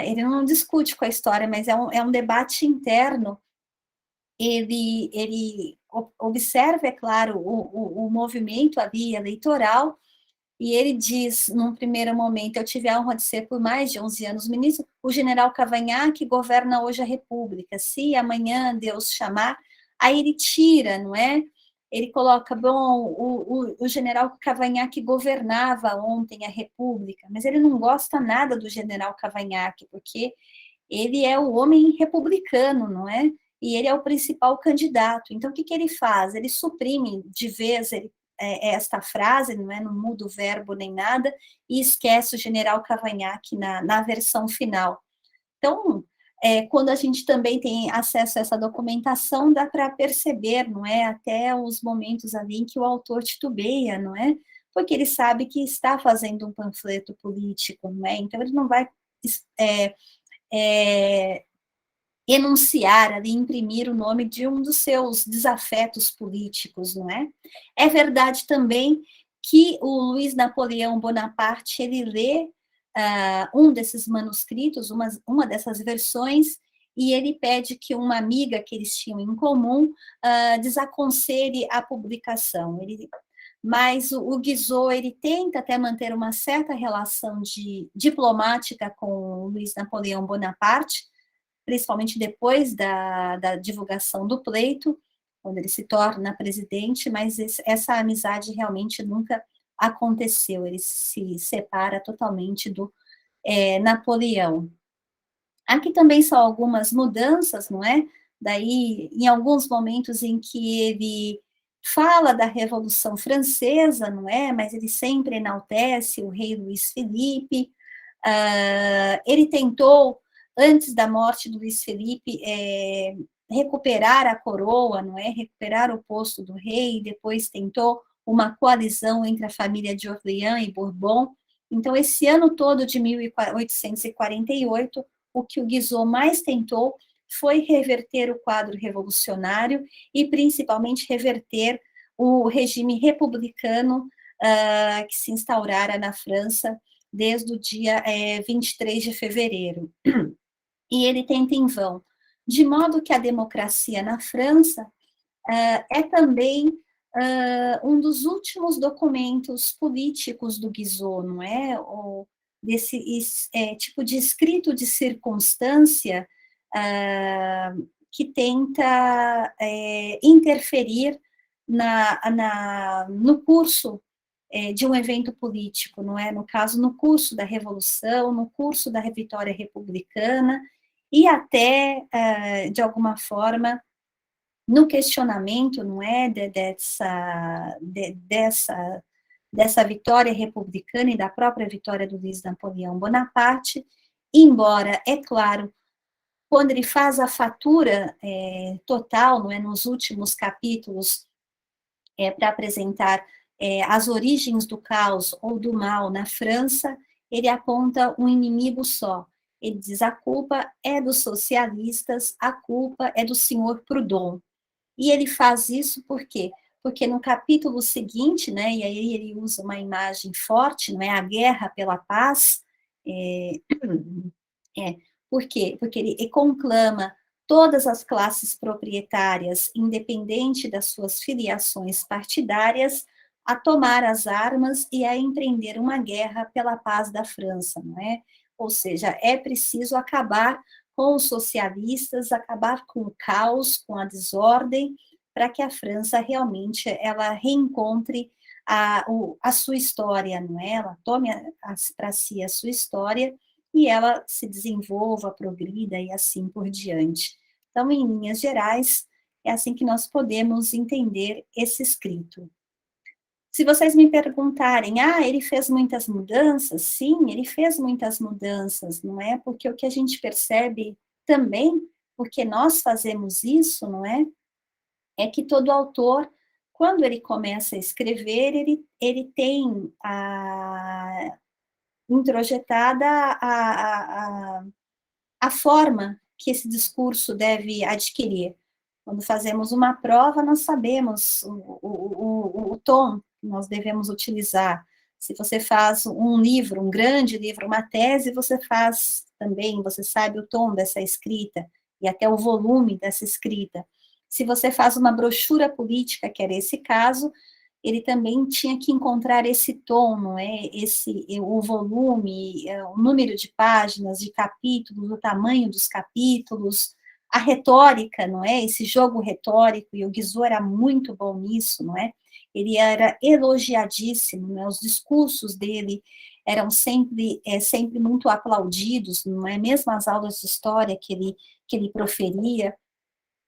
Ele não discute com a história, mas é um debate interno. Ele observa, é claro, o movimento ali eleitoral, e ele diz, num primeiro momento, eu tive a honra de ser por mais de 11 anos ministro, o general Cavaignac governa hoje a República, se amanhã Deus chamar, aí ele tira, não é? Ele coloca, bom, o general Cavaignac governava ontem a República, mas ele não gosta nada do general Cavaignac, porque ele é o homem republicano, não é? E ele é o principal candidato. Então, o que ele faz? Ele suprime de vez esta frase, não muda o verbo nem nada, e esquece o general Cavaignac na versão final. Então, quando a gente também tem acesso a essa documentação, dá para perceber, não é, até os momentos ali em que o autor titubeia, não é, porque ele sabe que está fazendo um panfleto político, não é, então ele não vai enunciar ali, imprimir o nome de um dos seus desafetos políticos, não é? É verdade também que o Luiz Napoleão Bonaparte, ele lê um desses manuscritos, uma dessas versões, e ele pede que uma amiga que eles tinham em comum desaconselhe a publicação. Mas o Guizot, ele tenta até manter uma certa relação diplomática com o Luiz Napoleão Bonaparte, principalmente depois da divulgação do pleito, quando ele se torna presidente, mas essa amizade realmente nunca aconteceu, ele se separa totalmente do Napoleão. Aqui também são algumas mudanças, não é? Daí, em alguns momentos em que ele fala da Revolução Francesa, não é? Mas ele sempre enaltece o rei Luís Felipe. Ele tentou, antes da morte do Luís Felipe, recuperar a coroa, não é? Recuperar o posto do rei, depois tentou uma coalizão entre a família de Orleans e Bourbon. Então, esse ano todo de 1848, o que o Guizot mais tentou foi reverter o quadro revolucionário e, principalmente, reverter o regime republicano que se instaurara na França desde o dia 23 de fevereiro. E ele tenta em vão. De modo que a democracia na França é também um dos últimos documentos políticos do Guizot, não é? Ou desse tipo de escrito de circunstância que tenta interferir no curso de um evento político, não é? No caso, no curso da Revolução, no curso da vitória republicana, e até, de alguma forma, no questionamento, não é, dessa vitória republicana e da própria vitória do Luiz Napoleão Bonaparte, embora, é claro, quando ele faz a fatura total, não é, nos últimos capítulos, para apresentar as origens do caos ou do mal na França, ele aponta um inimigo só. Ele diz, a culpa é dos socialistas, a culpa é do senhor Proudhon. E ele faz isso por quê? Porque no capítulo seguinte, né, e aí ele usa uma imagem forte, não é, a guerra pela paz, por quê? Porque ele conclama todas as classes proprietárias, independente das suas filiações partidárias, a tomar as armas e a empreender uma guerra pela paz da França, não é? Ou seja, é preciso acabar com os socialistas, acabar com o caos, com a desordem, para que a França realmente ela reencontre a sua história, não é? Ela tome para si a sua história e ela se desenvolva, progrida e assim por diante. Então, em linhas gerais, é assim que nós podemos entender esse escrito. Se vocês me perguntarem, ele fez muitas mudanças? Sim, ele fez muitas mudanças, não é? Porque o que a gente percebe também, porque nós fazemos isso, não é? É que todo autor, quando ele começa a escrever, ele tem introjetada a forma que esse discurso deve adquirir. Quando fazemos uma prova, nós sabemos o tom que nós devemos utilizar. Se você faz um livro, um grande livro, uma tese, você faz também, você sabe o tom dessa escrita e até o volume dessa escrita. Se você faz uma brochura política, que era esse caso, ele também tinha que encontrar esse tom, não é? O volume, o número de páginas, de capítulos, o tamanho dos capítulos, a retórica, não é? Esse jogo retórico, e o Guizot era muito bom nisso, não é? Ele era elogiadíssimo, né? Os discursos dele eram sempre muito aplaudidos, não é? Mesmo as aulas de história que ele proferia.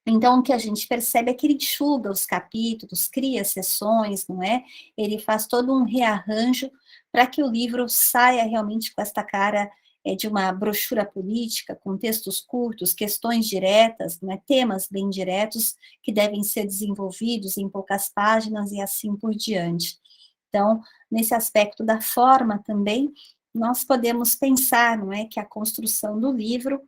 Então, o que a gente percebe é que ele enxuga os capítulos, cria sessões, não é? Ele faz todo um rearranjo para que o livro saia realmente com esta cara de uma brochura política, com textos curtos, questões diretas, não é? Temas bem diretos que devem ser desenvolvidos em poucas páginas e assim por diante. Então, nesse aspecto da forma também, nós podemos pensar, não é, que a construção do livro,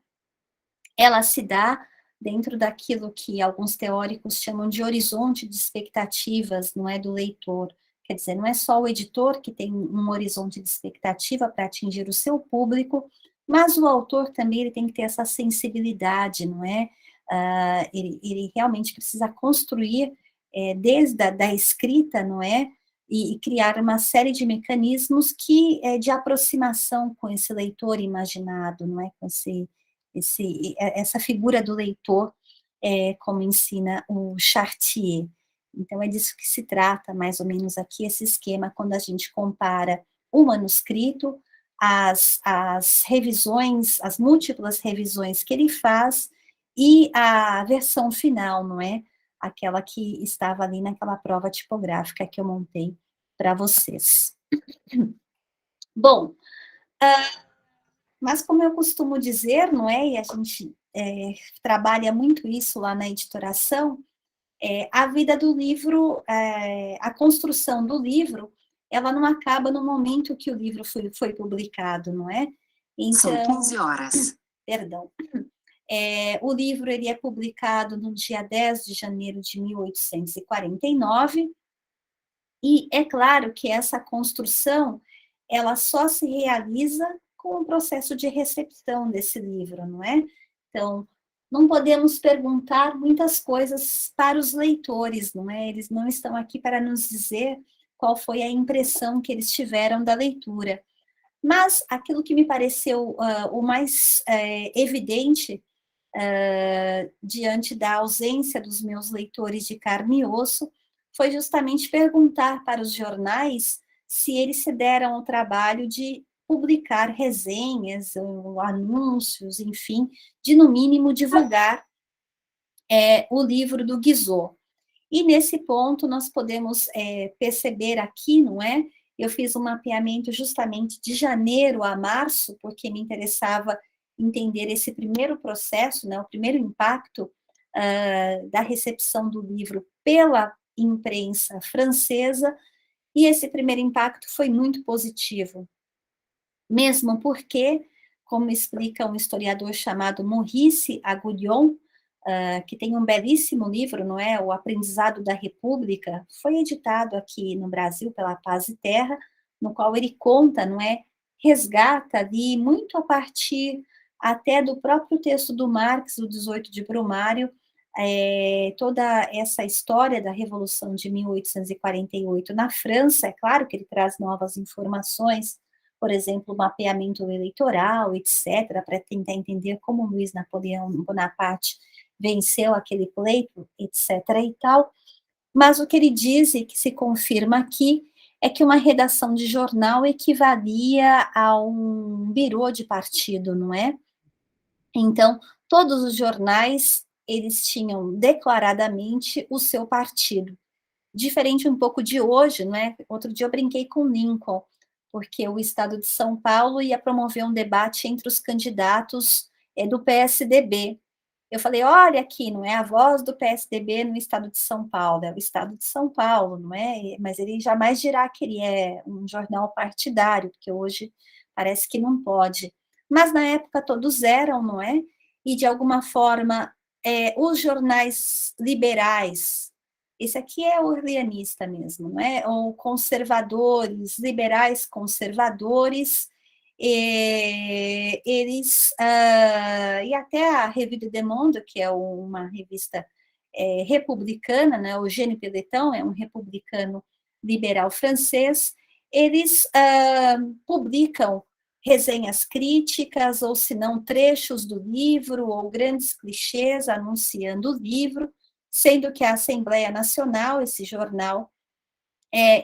ela se dá dentro daquilo que alguns teóricos chamam de horizonte de expectativas, não é, do leitor. Quer dizer, não é só o editor que tem um horizonte de expectativa para atingir o seu público, Mas o autor também ele tem que ter essa sensibilidade, não é? Ele realmente precisa construir, desde a da escrita, não é? E criar uma série de mecanismos que de aproximação com esse leitor imaginado, não é? Com essa figura do leitor, como ensina o Chartier. Então, é disso que se trata, mais ou menos, aqui, esse esquema, quando a gente compara o manuscrito, as revisões, as múltiplas revisões que ele faz, e a versão final, não é? Aquela que estava ali naquela prova tipográfica que eu montei para vocês. Bom, mas como eu costumo dizer, não é? E a gente trabalha muito isso lá na editoração, a vida do livro, a construção do livro, ela não acaba no momento que o livro foi publicado, não é? Então, são 15 horas. Perdão. O livro ele é publicado no dia 10 de janeiro de 1849, e é claro que essa construção, ela só se realiza com o processo de recepção desse livro, não é? Então, não podemos perguntar muitas coisas para os leitores, não é? Eles não estão aqui para nos dizer qual foi a impressão que eles tiveram da leitura. Mas aquilo que me pareceu o mais evidente diante da ausência dos meus leitores de carne e osso, foi justamente perguntar para os jornais se eles se deram ao trabalho de publicar resenhas, ou anúncios, enfim, de, no mínimo, divulgar o livro do Guizot. E, nesse ponto, nós podemos perceber aqui, não é? Eu fiz um mapeamento justamente de janeiro a março, porque me interessava entender esse primeiro processo, né, o primeiro impacto da recepção do livro pela imprensa francesa, e esse primeiro impacto foi muito positivo, mesmo porque, como explica um historiador chamado Maurice Agouillon, que tem um belíssimo livro, não é? O Aprendizado da República, foi editado aqui no Brasil pela Paz e Terra, no qual ele conta, não é? Resgata ali, muito a partir até do próprio texto do Marx, o 18 de Brumário, toda essa história da Revolução de 1848 na França. É claro que ele traz novas informações, por exemplo, o mapeamento eleitoral, etc., para tentar entender como Luiz Napoleão Bonaparte venceu aquele pleito, etc. e tal. Mas o que ele diz, e que se confirma aqui, é que uma redação de jornal equivalia a um birô de partido, não é? Então, todos os jornais, eles tinham declaradamente o seu partido. Diferente um pouco de hoje, não é? Outro dia eu brinquei com Lincoln, porque o Estado de São Paulo ia promover um debate entre os candidatos do PSDB. Eu falei, olha aqui, não é a voz do PSDB no Estado de São Paulo, é o Estado de São Paulo, não é? Mas ele jamais dirá que ele é um jornal partidário, porque hoje parece que não pode. Mas na época todos eram, não é? E de alguma forma, os jornais liberais, esse aqui é orleanista mesmo, não é? Ou conservadores, liberais conservadores, eles, e até a Revue de Monde, que é uma revista republicana, né, o Eugène Pelletan é um republicano liberal francês, eles publicam resenhas críticas, ou se não trechos do livro, ou grandes clichês anunciando o livro, sendo que a Assembleia Nacional, esse jornal,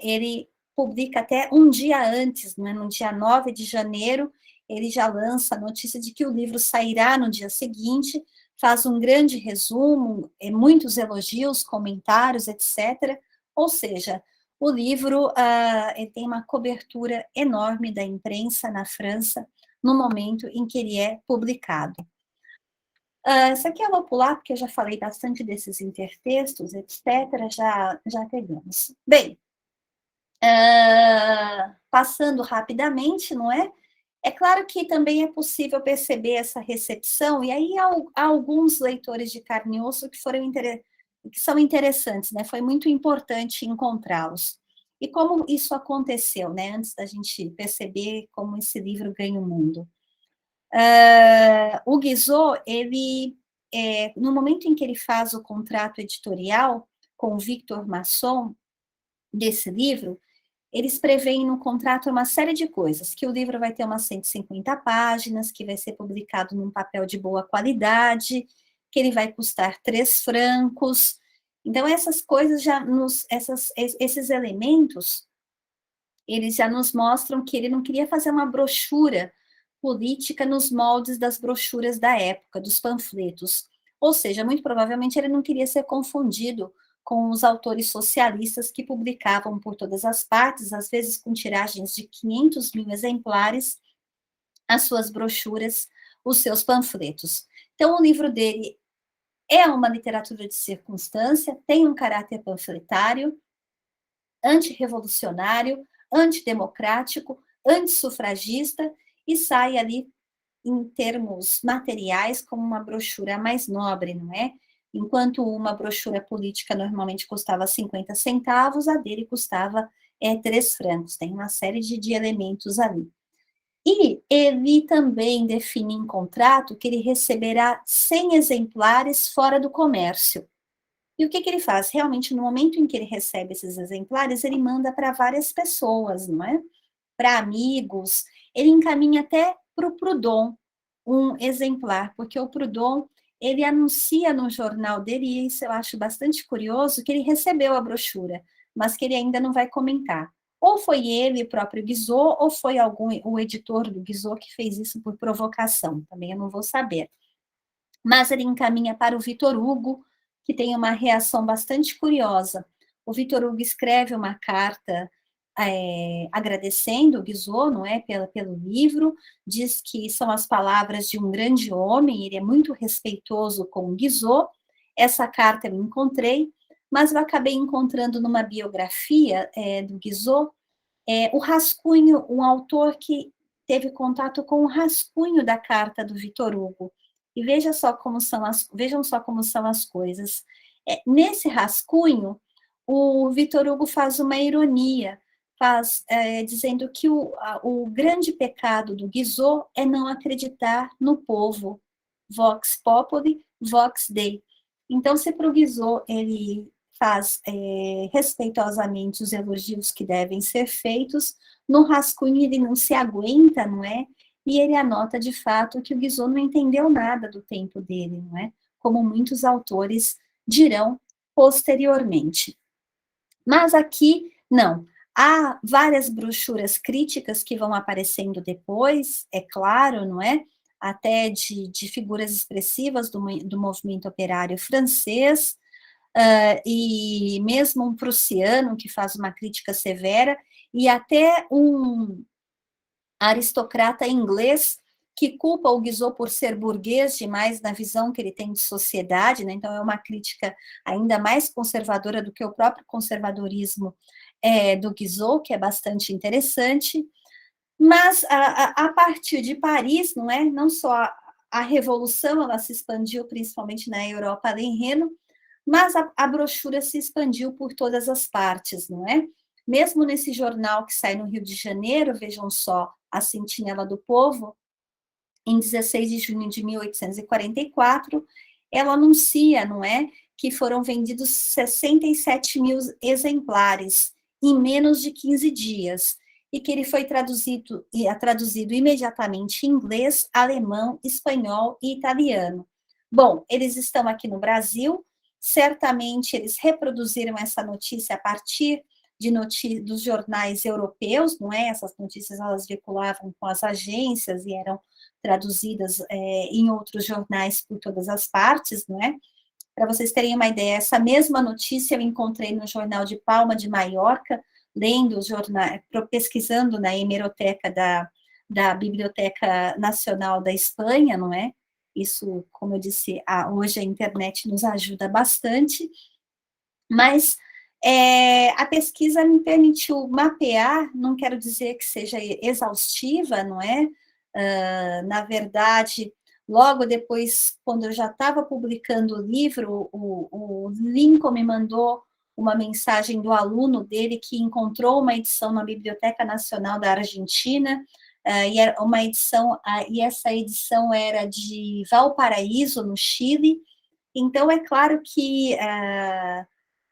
ele publica até um dia antes, né, no dia 9 de janeiro, ele já lança a notícia de que o livro sairá no dia seguinte, faz um grande resumo, muitos elogios, comentários, etc. Ou seja, o livro ele tem uma cobertura enorme da imprensa na França no momento em que ele é publicado. Isso aqui eu vou pular, porque eu já falei bastante desses intertextos, etc., já pegamos. Bem, passando rapidamente, não é? É claro que também é possível perceber essa recepção, e aí há alguns leitores de carne e osso que são interessantes, né? Foi muito importante encontrá-los. E como isso aconteceu, né? Antes da gente perceber como esse livro ganha o mundo. O Guizot, ele, no momento em que ele faz o contrato editorial com o Victor Masson, desse livro, eles preveem no contrato uma série de coisas, que o livro vai ter umas 150 páginas, que vai ser publicado num papel de boa qualidade, que ele vai custar 3 francos. Então, essas coisas esses elementos, eles já nos mostram que ele não queria fazer uma brochura política nos moldes das brochuras da época, dos panfletos. Ou seja, muito provavelmente ele não queria ser confundido com os autores socialistas que publicavam por todas as partes, às vezes com tiragens de 500 mil exemplares, as suas brochuras, os seus panfletos. Então, o livro dele é uma literatura de circunstância, tem um caráter panfletário, antirrevolucionário, antidemocrático, antissufragista, e sai ali, em termos materiais, como uma brochura mais nobre, não é? Enquanto uma brochura política normalmente custava 50 centavos, a dele custava 3 francos. Tem uma série de elementos ali. E ele também define em contrato que ele receberá 100 exemplares fora do comércio. E o que ele faz? Realmente, no momento em que ele recebe esses exemplares, ele manda para várias pessoas, não é? Para amigos, ele encaminha até para o Proudhon um exemplar, porque o Proudhon, ele anuncia no jornal dele, e isso eu acho bastante curioso, que ele recebeu a brochura, mas que ele ainda não vai comentar. Ou foi ele, o próprio Guizot, ou foi o editor do Guizot que fez isso por provocação, também eu não vou saber. Mas ele encaminha para o Victor Hugo, que tem uma reação bastante curiosa. O Victor Hugo escreve uma carta agradecendo o Guizot, não é, pelo livro, diz que são as palavras de um grande homem, ele é muito respeitoso com o Guizot. Essa carta eu encontrei, mas eu acabei encontrando numa biografia do Guizot o rascunho, um autor que teve contato com o rascunho da carta do Victor Hugo. E vejam só como são as coisas. Nesse rascunho, o Victor Hugo faz uma ironia, dizendo que o grande pecado do Guizot é não acreditar no povo. Vox populi, vox Dei. Então, se para o Guizot ele faz respeitosamente os elogios que devem ser feitos, no rascunho ele não se aguenta, não é? E ele anota, de fato, que o Guizot não entendeu nada do tempo dele, não é? Como muitos autores dirão posteriormente. Mas aqui, não. Há várias brochuras críticas que vão aparecendo depois, é claro, não é? Até de figuras expressivas do movimento operário francês, e mesmo um prussiano que faz uma crítica severa, e até um aristocrata inglês que culpa o Guizot por ser burguês demais na visão que ele tem de sociedade, né? Então é uma crítica ainda mais conservadora do que o próprio conservadorismo do Guizot, que é bastante interessante. Mas a partir de Paris, não é? Não só a revolução, ela se expandiu principalmente na Europa além Reno, mas a brochura se expandiu por todas as partes, não é? Mesmo nesse jornal que sai no Rio de Janeiro, vejam só, a Sentinela do Povo, em 16 de junho de 1844, ela anuncia, não é, que foram vendidos 67 mil exemplares em menos de 15 dias, e que ele foi traduzido imediatamente em inglês, alemão, espanhol e italiano. Bom, eles estão aqui no Brasil, certamente eles reproduziram essa notícia a partir dos jornais europeus, não é? Essas notícias elas veiculavam com as agências e eram traduzidas em outros jornais por todas as partes, não é? Para vocês terem uma ideia, essa mesma notícia eu encontrei no Jornal de Palma de Maiorca, lendo os jornais, pesquisando na hemeroteca da Biblioteca Nacional da Espanha, não é? Isso, como eu disse, hoje a internet nos ajuda bastante, mas a pesquisa me permitiu mapear, não quero dizer que seja exaustiva, não é? Na verdade, logo depois, quando eu já estava publicando o livro, o Lincoln me mandou uma mensagem do aluno dele que encontrou uma edição na Biblioteca Nacional da Argentina, e era uma edição, e essa edição era de Valparaíso, no Chile. Então, é claro que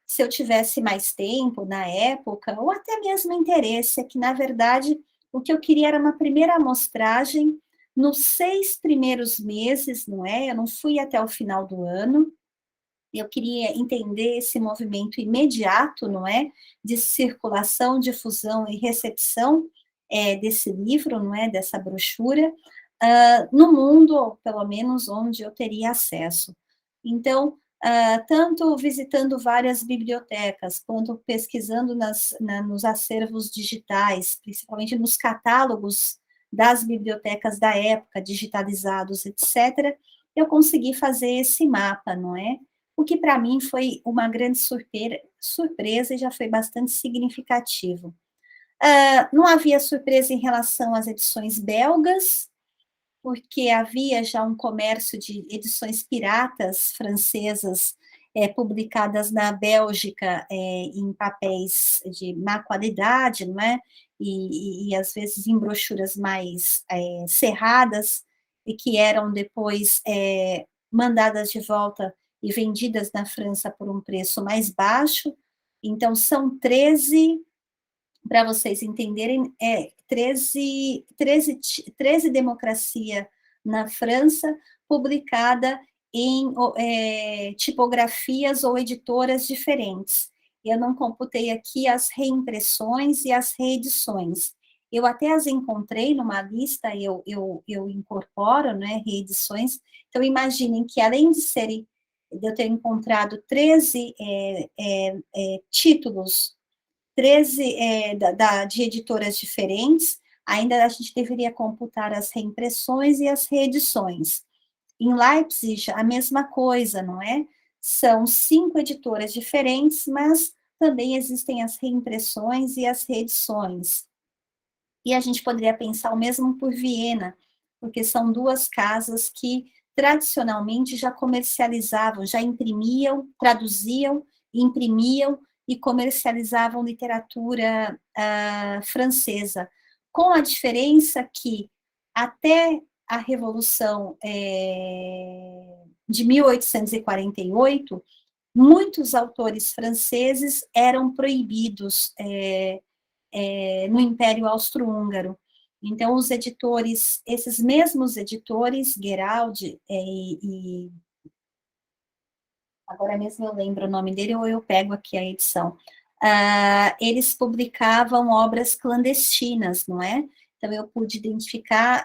se eu tivesse mais tempo na época, ou até mesmo interesse, é que, na verdade, o que eu queria era uma primeira amostragem nos 6 primeiros meses, não é? Eu não fui até o final do ano, eu queria entender esse movimento imediato, não é? De circulação, difusão e recepção desse livro, não é? Dessa brochura, no mundo, ou pelo menos onde eu teria acesso. Então, tanto visitando várias bibliotecas, quanto pesquisando nos acervos digitais, principalmente nos catálogos das bibliotecas da época, digitalizados, etc., eu consegui fazer esse mapa, não é? O que para mim foi uma grande surpresa e já foi bastante significativo. Não havia surpresa em relação às edições belgas, porque havia já um comércio de edições piratas francesas publicadas na Bélgica em papéis de má qualidade, não é? E às vezes em brochuras mais cerradas, e que eram depois mandadas de volta e vendidas na França por um preço mais baixo. Então, são 13, para vocês entenderem, 13 Democracia na França, publicada em tipografias ou editoras diferentes. Eu não computei aqui as reimpressões e as reedições. Eu até as encontrei numa lista, eu incorporo, né, reedições. Então, imaginem que, além de eu ter encontrado 13 títulos, 13 de editoras diferentes, ainda a gente deveria computar as reimpressões e as reedições. Em Leipzig, a mesma coisa, não é? São 5 editoras diferentes, mas também existem as reimpressões e as reedições. E a gente poderia pensar o mesmo por Viena, porque são 2 casas que tradicionalmente já comercializavam, já imprimiam, traduziam, imprimiam e comercializavam literatura francesa, com a diferença que até a Revolução de 1848, muitos autores franceses eram proibidos no Império Austro-Húngaro. Então, os editores, esses mesmos editores, Gerald e agora mesmo eu lembro o nome dele, ou eu pego aqui a edição, eles publicavam obras clandestinas, não é? Então, eu pude identificar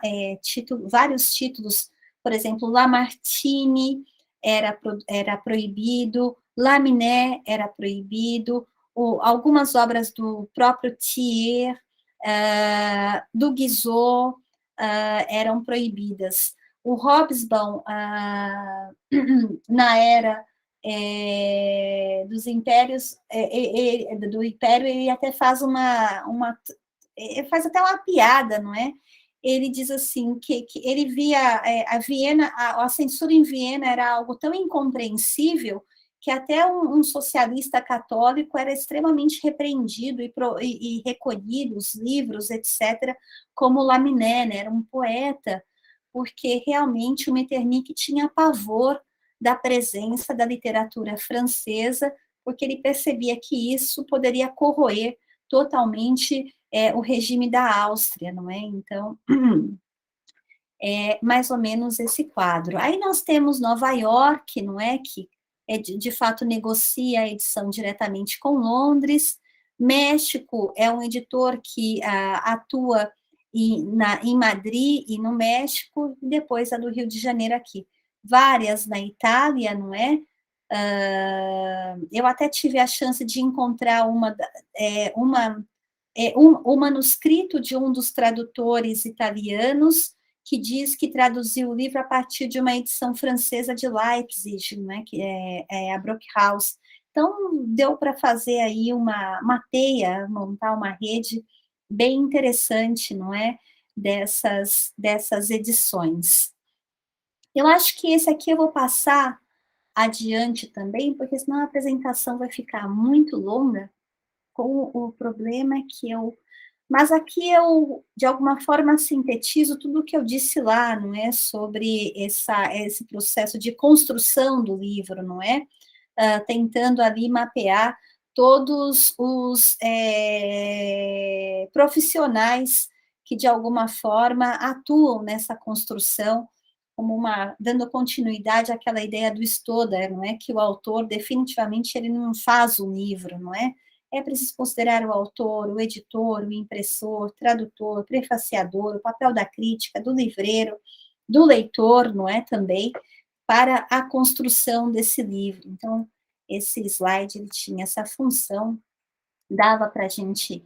vários títulos, por exemplo, Lamartine era proibido, Laminé era proibido, algumas obras do próprio Thiers, do Guizot, eram proibidas. O Hobsbawm, na era dos impérios, do império, ele até faz faz até uma piada, não é? Ele diz assim, que ele via a Viena, a censura em Viena era algo tão incompreensível que até um socialista católico era extremamente repreendido e recolhido os livros, etc., como Laminé, né? Era um poeta, porque realmente o Metternich tinha pavor da presença da literatura francesa, porque ele percebia que isso poderia corroer totalmente o regime da Áustria, não é? Então, é mais ou menos esse quadro. Aí nós temos Nova York, não é? Que de fato negocia a edição diretamente com Londres. México é um editor que atua em Madrid e no México, e depois a do Rio de Janeiro aqui. Várias na Itália, não é? Eu até tive a chance de encontrar um manuscrito de um dos tradutores italianos, que diz que traduziu o livro a partir de uma edição francesa de Leipzig, né, que é a Brockhaus. Então, deu para fazer aí uma teia, montar uma rede bem interessante, não é, dessas edições. Eu acho que esse aqui eu vou passar adiante também, porque senão a apresentação vai ficar muito longa, com o problema que eu Mas aqui eu, de alguma forma, sintetizo tudo o que eu disse lá, não é? Sobre esse processo de construção do livro, não é? Tentando ali mapear todos os profissionais que, de alguma forma, atuam nessa construção, como dando continuidade àquela ideia do Stoddard, não é? Que o autor, definitivamente, ele não faz o livro, não é? É preciso considerar o autor, o editor, o impressor, tradutor, prefaciador, o papel da crítica, do livreiro, do leitor, não é, também, para a construção desse livro. Então, esse slide, ele tinha essa função, dava para a gente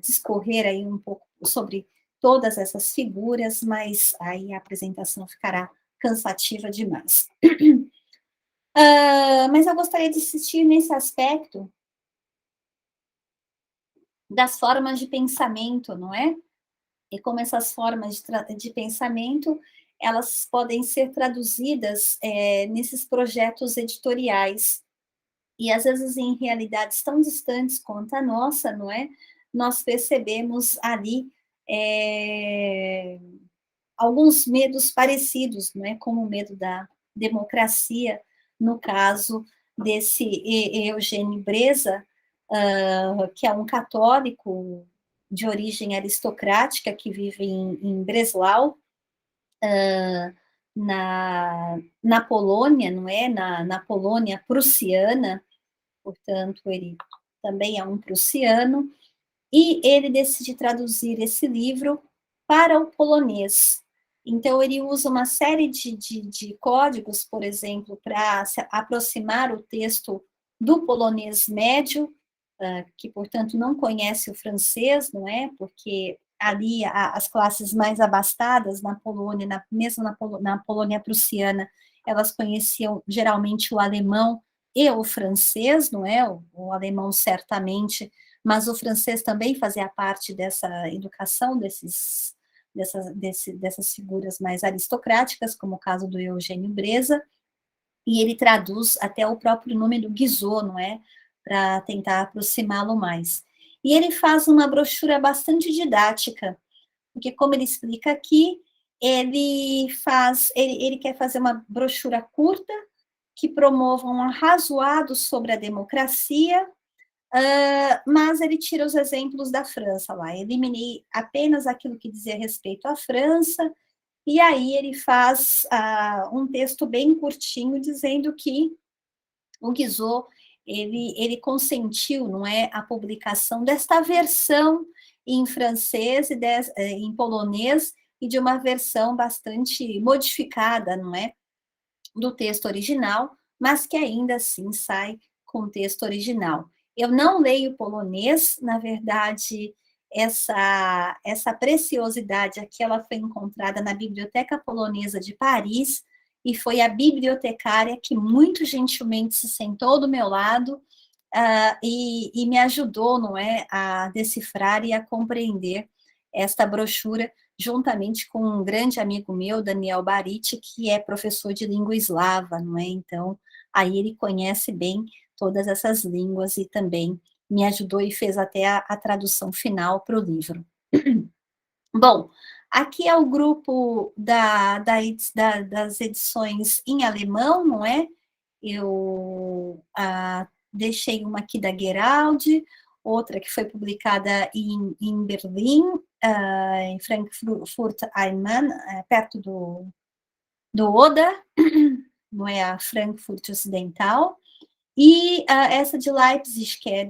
discorrer aí um pouco sobre todas essas figuras, mas aí a apresentação ficará cansativa demais. Mas eu gostaria de insistir nesse aspecto das formas de pensamento, não é? E como essas formas de pensamento, elas podem ser traduzidas nesses projetos editoriais, e às vezes em realidades tão distantes quanto a nossa, não é? Nós percebemos ali alguns medos parecidos, não é? Como o medo da democracia, no caso desse Eugênio Breza, que é um católico de origem aristocrática, que vive em Breslau, na Polônia, não é? Na Polônia prussiana, portanto, ele também é um prussiano, e ele decide traduzir esse livro para o polonês. Então, ele usa uma série de códigos, por exemplo, para aproximar o texto do polonês médio, que, portanto, não conhece o francês, não é? Porque ali as classes mais abastadas na Polônia, mesmo na Polônia prussiana, elas conheciam geralmente o alemão e o francês, não é? O alemão certamente, mas o francês também fazia parte dessa educação dessas figuras mais aristocráticas, como o caso do Eugênio Breza, e ele traduz até o próprio nome do Guizot, não é? Para tentar aproximá-lo mais. E ele faz uma brochura bastante didática, porque, como ele explica aqui, ele quer fazer uma brochura curta, que promova um arrazoado sobre a democracia, mas ele tira os exemplos da França lá. Eliminei apenas aquilo que dizia respeito à França, e aí ele faz um texto bem curtinho, dizendo que o Guizot, ele consentiu, não é, a publicação desta versão em francês e em polonês, e de uma versão bastante modificada, não é, do texto original, mas que ainda assim sai com o texto original. Eu não leio polonês, na verdade, essa preciosidade aqui, ela foi encontrada na Biblioteca Polonesa de Paris, e foi a bibliotecária que muito gentilmente se sentou do meu lado e me ajudou, não é, a decifrar e a compreender esta brochura, juntamente com um grande amigo meu, Daniel Barit, que é professor de língua eslava, não é? Então, aí ele conhece bem todas essas línguas e também me ajudou e fez até a tradução final para o livro. Bom, aqui é o grupo das edições em alemão, não é? Eu deixei uma aqui da Geraldi, outra que foi publicada em Berlim, em Frankfurt am Main, perto do Oder, não é, a Frankfurt Ocidental, e essa de Leipzig, que é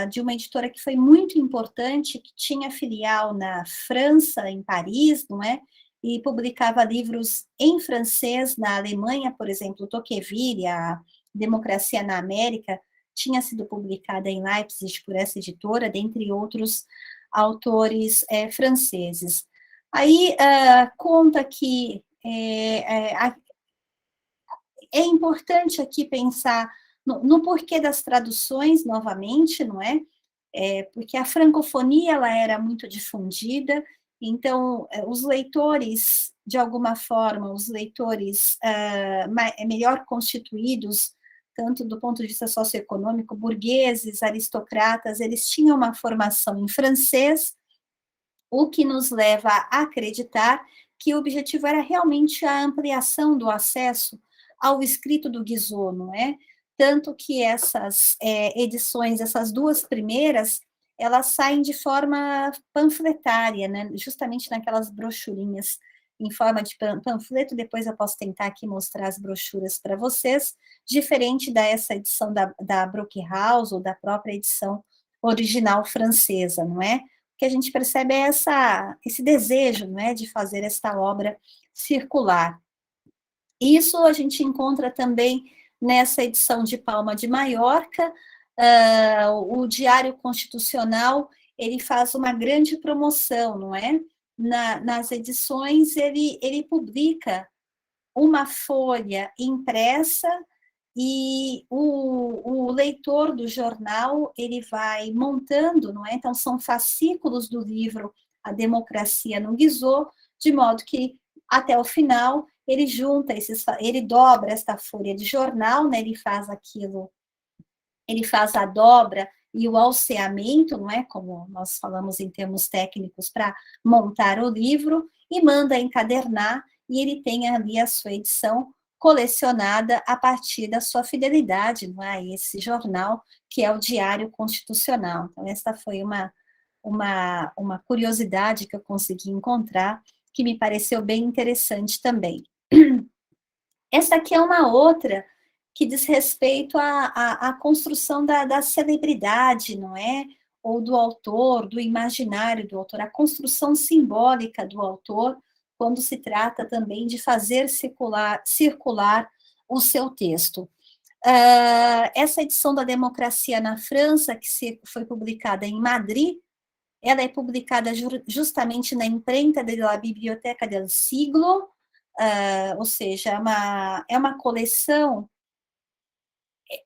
de uma editora que foi muito importante, que tinha filial na França, em Paris, não é? E publicava livros em francês na Alemanha, por exemplo, Tocqueville, a Democracia na América, tinha sido publicada em Leipzig por essa editora, dentre outros autores franceses. Aí conta que é importante aqui pensar no porquê das traduções, novamente, não é? Porque a francofonia ela era muito difundida, então os leitores, de alguma forma, os leitores melhor constituídos, tanto do ponto de vista socioeconômico, burgueses, aristocratas, eles tinham uma formação em francês, o que nos leva a acreditar que o objetivo era realmente a ampliação do acesso ao escrito do Guizot, não é? Tanto que essas edições, essas duas primeiras, elas saem de forma panfletária, né? Justamente naquelas brochurinhas em forma de panfleto. Depois eu posso tentar aqui mostrar as brochuras para vocês, diferente dessa edição da Brockhaus ou da própria edição original francesa, não é? O que a gente percebe é esse desejo, não é, de fazer esta obra circular. Isso a gente encontra também nessa edição de Palma de Maiorca. O Diário Constitucional, ele faz uma grande promoção, não é? Nas edições, ele publica uma folha impressa e o leitor do jornal, ele vai montando, não é? Então, são fascículos do livro A Democracia no Guizot, de modo que, até o final, ele junta ele dobra esta folha de jornal, né? Ele faz a dobra e o alceamento, não é? Como nós falamos em termos técnicos, para montar o livro, e manda encadernar, e ele tem ali a sua edição colecionada a partir da sua fidelidade, não é? Esse jornal, que é o Diário Constitucional. Então, essa foi uma curiosidade que eu consegui encontrar, que me pareceu bem interessante também. Essa aqui é uma outra que diz respeito à construção da celebridade, não é? Ou do autor, do imaginário do autor, a construção simbólica do autor, quando se trata também de fazer circular o seu texto. Essa edição da Democracia na França, que foi publicada em Madrid, ela é publicada justamente na imprenta da Biblioteca del Siglo, ou seja, é uma coleção.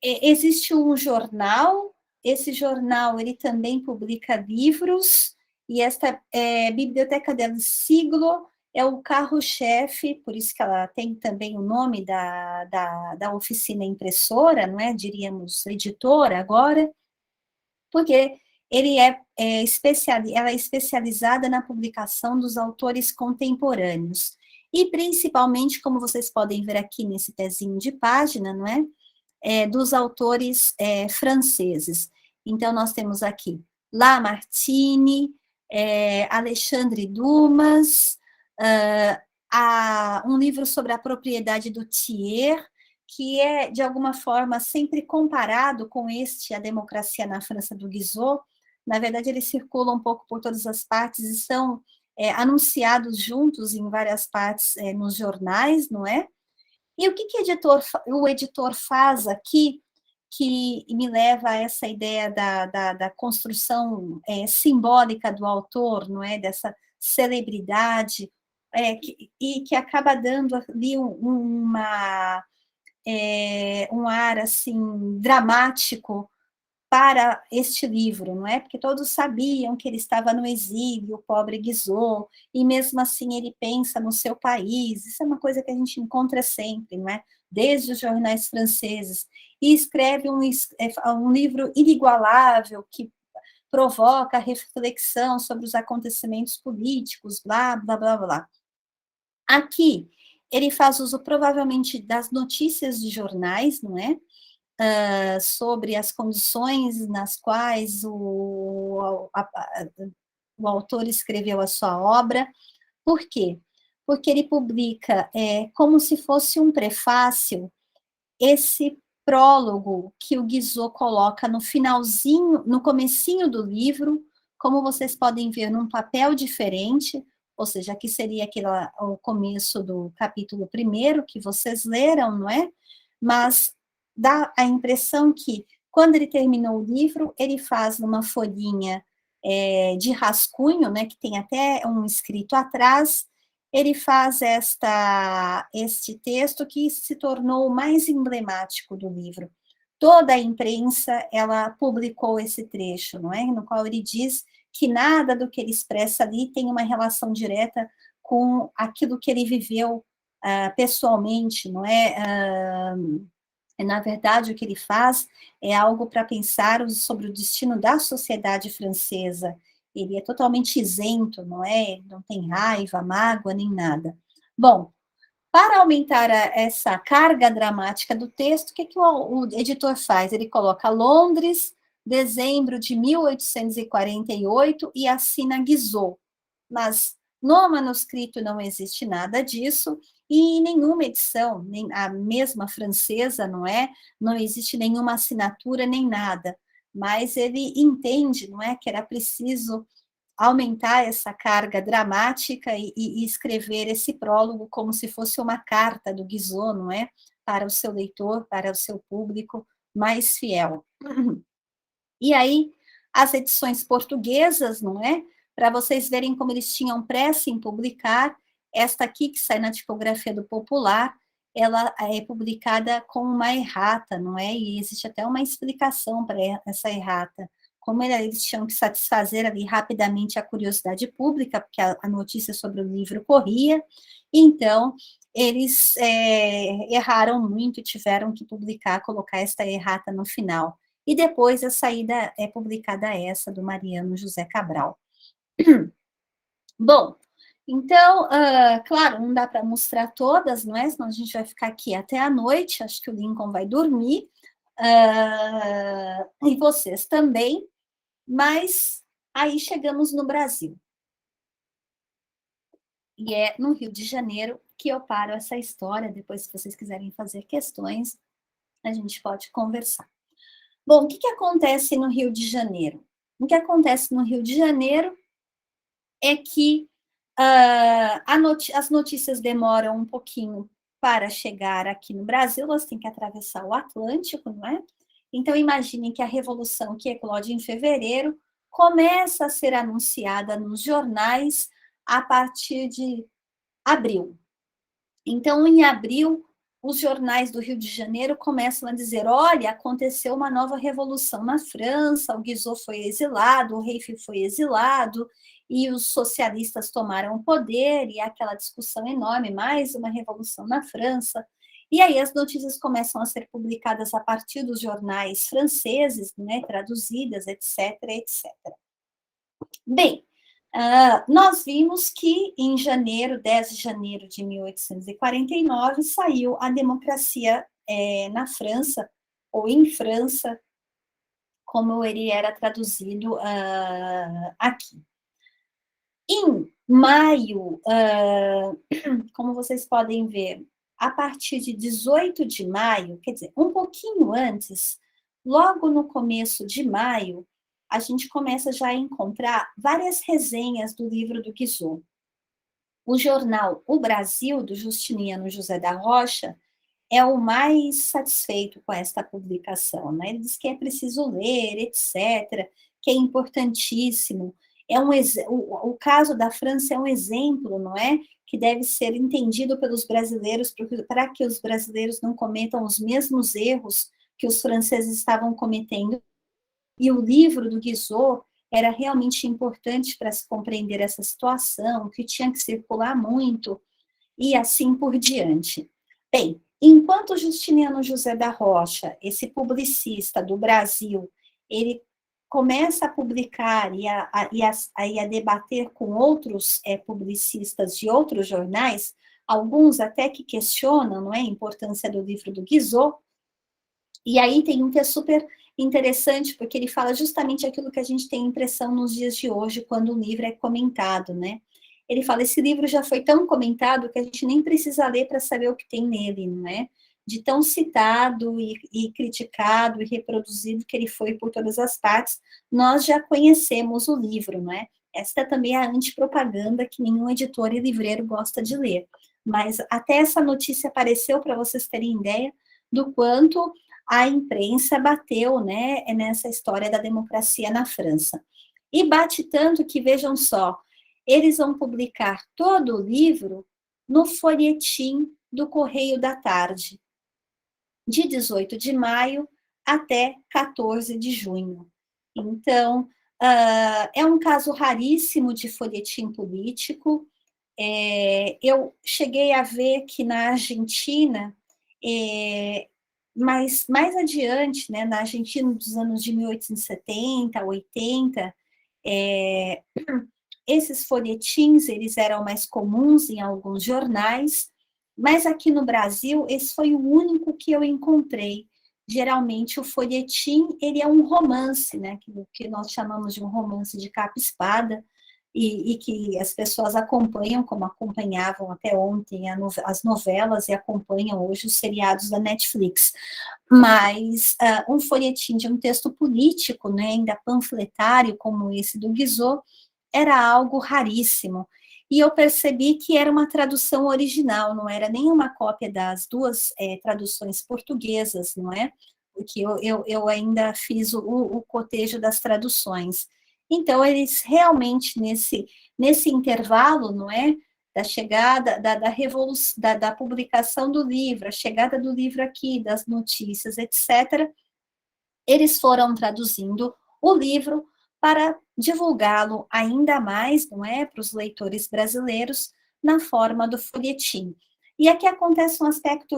Existe um jornal, esse jornal ele também publica livros, e esta Biblioteca del Siglo é o carro-chefe, por isso que ela tem também o nome da oficina impressora, não é? Diríamos editora agora, porque ela é especializada na publicação dos autores contemporâneos, e principalmente, como vocês podem ver aqui nesse pezinho de página, não é? Dos autores franceses. Então, nós temos aqui Lamartine, Alexandre Dumas, um livro sobre a propriedade do Thiers, que é, de alguma forma, sempre comparado com A Democracia na França, do Guizot. Na verdade, eles circulam um pouco por todas as partes e são anunciados juntos em várias partes nos jornais, não é? E o que o editor faz aqui, que me leva a essa ideia da construção simbólica do autor, não é? Dessa celebridade, e que acaba dando ali um ar assim dramático para este livro, não é? Porque todos sabiam que ele estava no exílio, o pobre Guizot, e mesmo assim ele pensa no seu país. Isso é uma coisa que a gente encontra sempre, não é? Desde os jornais franceses. E escreve um livro inigualável, que provoca reflexão sobre os acontecimentos políticos, blá, blá, blá, blá. Aqui, ele faz uso provavelmente das notícias de jornais, não é? Sobre as condições nas quais o autor escreveu a sua obra. Por quê? Porque ele publica como se fosse um prefácio esse prólogo que o Guizot coloca no finalzinho, no comecinho do livro, como vocês podem ver, num papel diferente, ou seja, aqui seria o começo do capítulo 1 que vocês leram, não é? Mas dá a impressão que, quando ele terminou o livro, ele faz numa folhinha de rascunho, né, que tem até um escrito atrás, ele faz este texto que se tornou o mais emblemático do livro. Toda a imprensa, ela publicou esse trecho, não é? No qual ele diz que nada do que ele expressa ali tem uma relação direta com aquilo que ele viveu pessoalmente, não é? Na verdade, o que ele faz é algo para pensar sobre o destino da sociedade francesa, Ele é totalmente isento, não é? Ele não tem raiva, mágoa, nem nada. Bom, para aumentar essa carga dramática do texto, o que o editor faz? Ele coloca Londres, dezembro de 1848, e assina Guizot. Mas no manuscrito não existe nada disso, e em nenhuma edição, nem a mesma francesa, não é? Não existe nenhuma assinatura, nem nada. Mas ele entende, não é, que era preciso aumentar essa carga dramática e escrever esse prólogo como se fosse uma carta do Guizot, não é? Para o seu leitor, para o seu público mais fiel. E aí, as edições portuguesas, não é? Para vocês verem como eles tinham pressa em publicar, esta aqui, que sai na tipografia do Popular, ela é publicada com uma errata, não é? E existe até uma explicação para essa errata. Como eles tinham que satisfazer ali rapidamente a curiosidade pública, porque a notícia sobre o livro corria, então eles erraram muito e tiveram que publicar, colocar esta errata no final. E depois a saída é publicada essa, do Mariano José Cabral. Bom, então, claro, não dá para mostrar todas, não é? Senão a gente vai ficar aqui até a noite, acho que o Lincoln vai dormir, e vocês também, mas aí chegamos no Brasil. E é no Rio de Janeiro que eu paro essa história, depois se vocês quiserem fazer questões, a gente pode conversar. Bom, o que acontece no Rio de Janeiro? O que acontece no Rio de Janeiro é que as notícias demoram um pouquinho para chegar aqui no Brasil, elas têm que atravessar o Atlântico, não é? Então, imaginem que a revolução que eclode em fevereiro começa a ser anunciada nos jornais a partir de abril. Então, em abril, os jornais do Rio de Janeiro começam a dizer: olha, aconteceu uma nova revolução na França, o Guizot foi exilado, o Reif foi exilado, e os socialistas tomaram o poder, e aquela discussão enorme, mais uma revolução na França. E aí as notícias começam a ser publicadas a partir dos jornais franceses, né, traduzidas, etc, etc. Bem, nós vimos que em janeiro, 10 de janeiro de 1849, saiu a democracia na França, ou em França, como ele era traduzido aqui. Em maio, como vocês podem ver, a partir de 18 de maio, quer dizer, um pouquinho antes, logo no começo de maio, a gente começa já a encontrar várias resenhas do livro do Guizot. O jornal O Brasil, do Justiniano José da Rocha, é o mais satisfeito com esta publicação, né? Ele diz que é preciso ler, etc., que é importantíssimo. O caso da França é um exemplo, não é? Que deve ser entendido pelos brasileiros, para que os brasileiros não cometam os mesmos erros que os franceses estavam cometendo. E o livro do Guizot era realmente importante para se compreender essa situação, que tinha que circular muito, e assim por diante. Bem, enquanto Justiniano José da Rocha, esse publicista do Brasil, ele começa a publicar e a debater com outros publicistas de outros jornais, alguns até que questionam, não é, a importância do livro do Guizot, e aí tem um que é super interessante, porque ele fala justamente aquilo que a gente tem impressão nos dias de hoje, quando o livro é comentado, né? Ele fala, esse livro já foi tão comentado que a gente nem precisa ler para saber o que tem nele, não é? De tão citado e criticado e reproduzido que ele foi por todas as partes, nós já conhecemos o livro, não é? Esta também é a antipropaganda que nenhum editor e livreiro gosta de ler. Mas até essa notícia apareceu para vocês terem ideia do quanto a imprensa bateu, né, nessa história da democracia na França. E bate tanto que, vejam só, eles vão publicar todo o livro no folhetim do Correio da Tarde, de 18 de maio até 14 de junho. Então, é um caso raríssimo de folhetim político. Eu cheguei a ver que na Argentina, mas mais adiante, né, na Argentina dos anos de 1870, 80, Esses folhetins, eles eram mais comuns em alguns jornais, mas aqui no Brasil, esse foi o único que eu encontrei. Geralmente, o folhetim, ele é um romance, né, que nós chamamos de um romance de capa e espada, e que as pessoas acompanham, como acompanhavam até ontem as novelas e acompanham hoje os seriados da Netflix. Mas um folhetim de um texto político, né, ainda panfletário, como esse do Guizot, era algo raríssimo. E eu percebi que era uma tradução original, não era nenhuma cópia das duas traduções portuguesas, não é? Porque eu ainda fiz o cotejo das traduções. Então, eles realmente, nesse intervalo, não é? Da chegada, da revolução, da publicação do livro, a chegada do livro aqui, das notícias, etc., eles foram traduzindo o livro para divulgá-lo ainda mais, não é, para os leitores brasileiros, na forma do folhetim. E aqui acontece um aspecto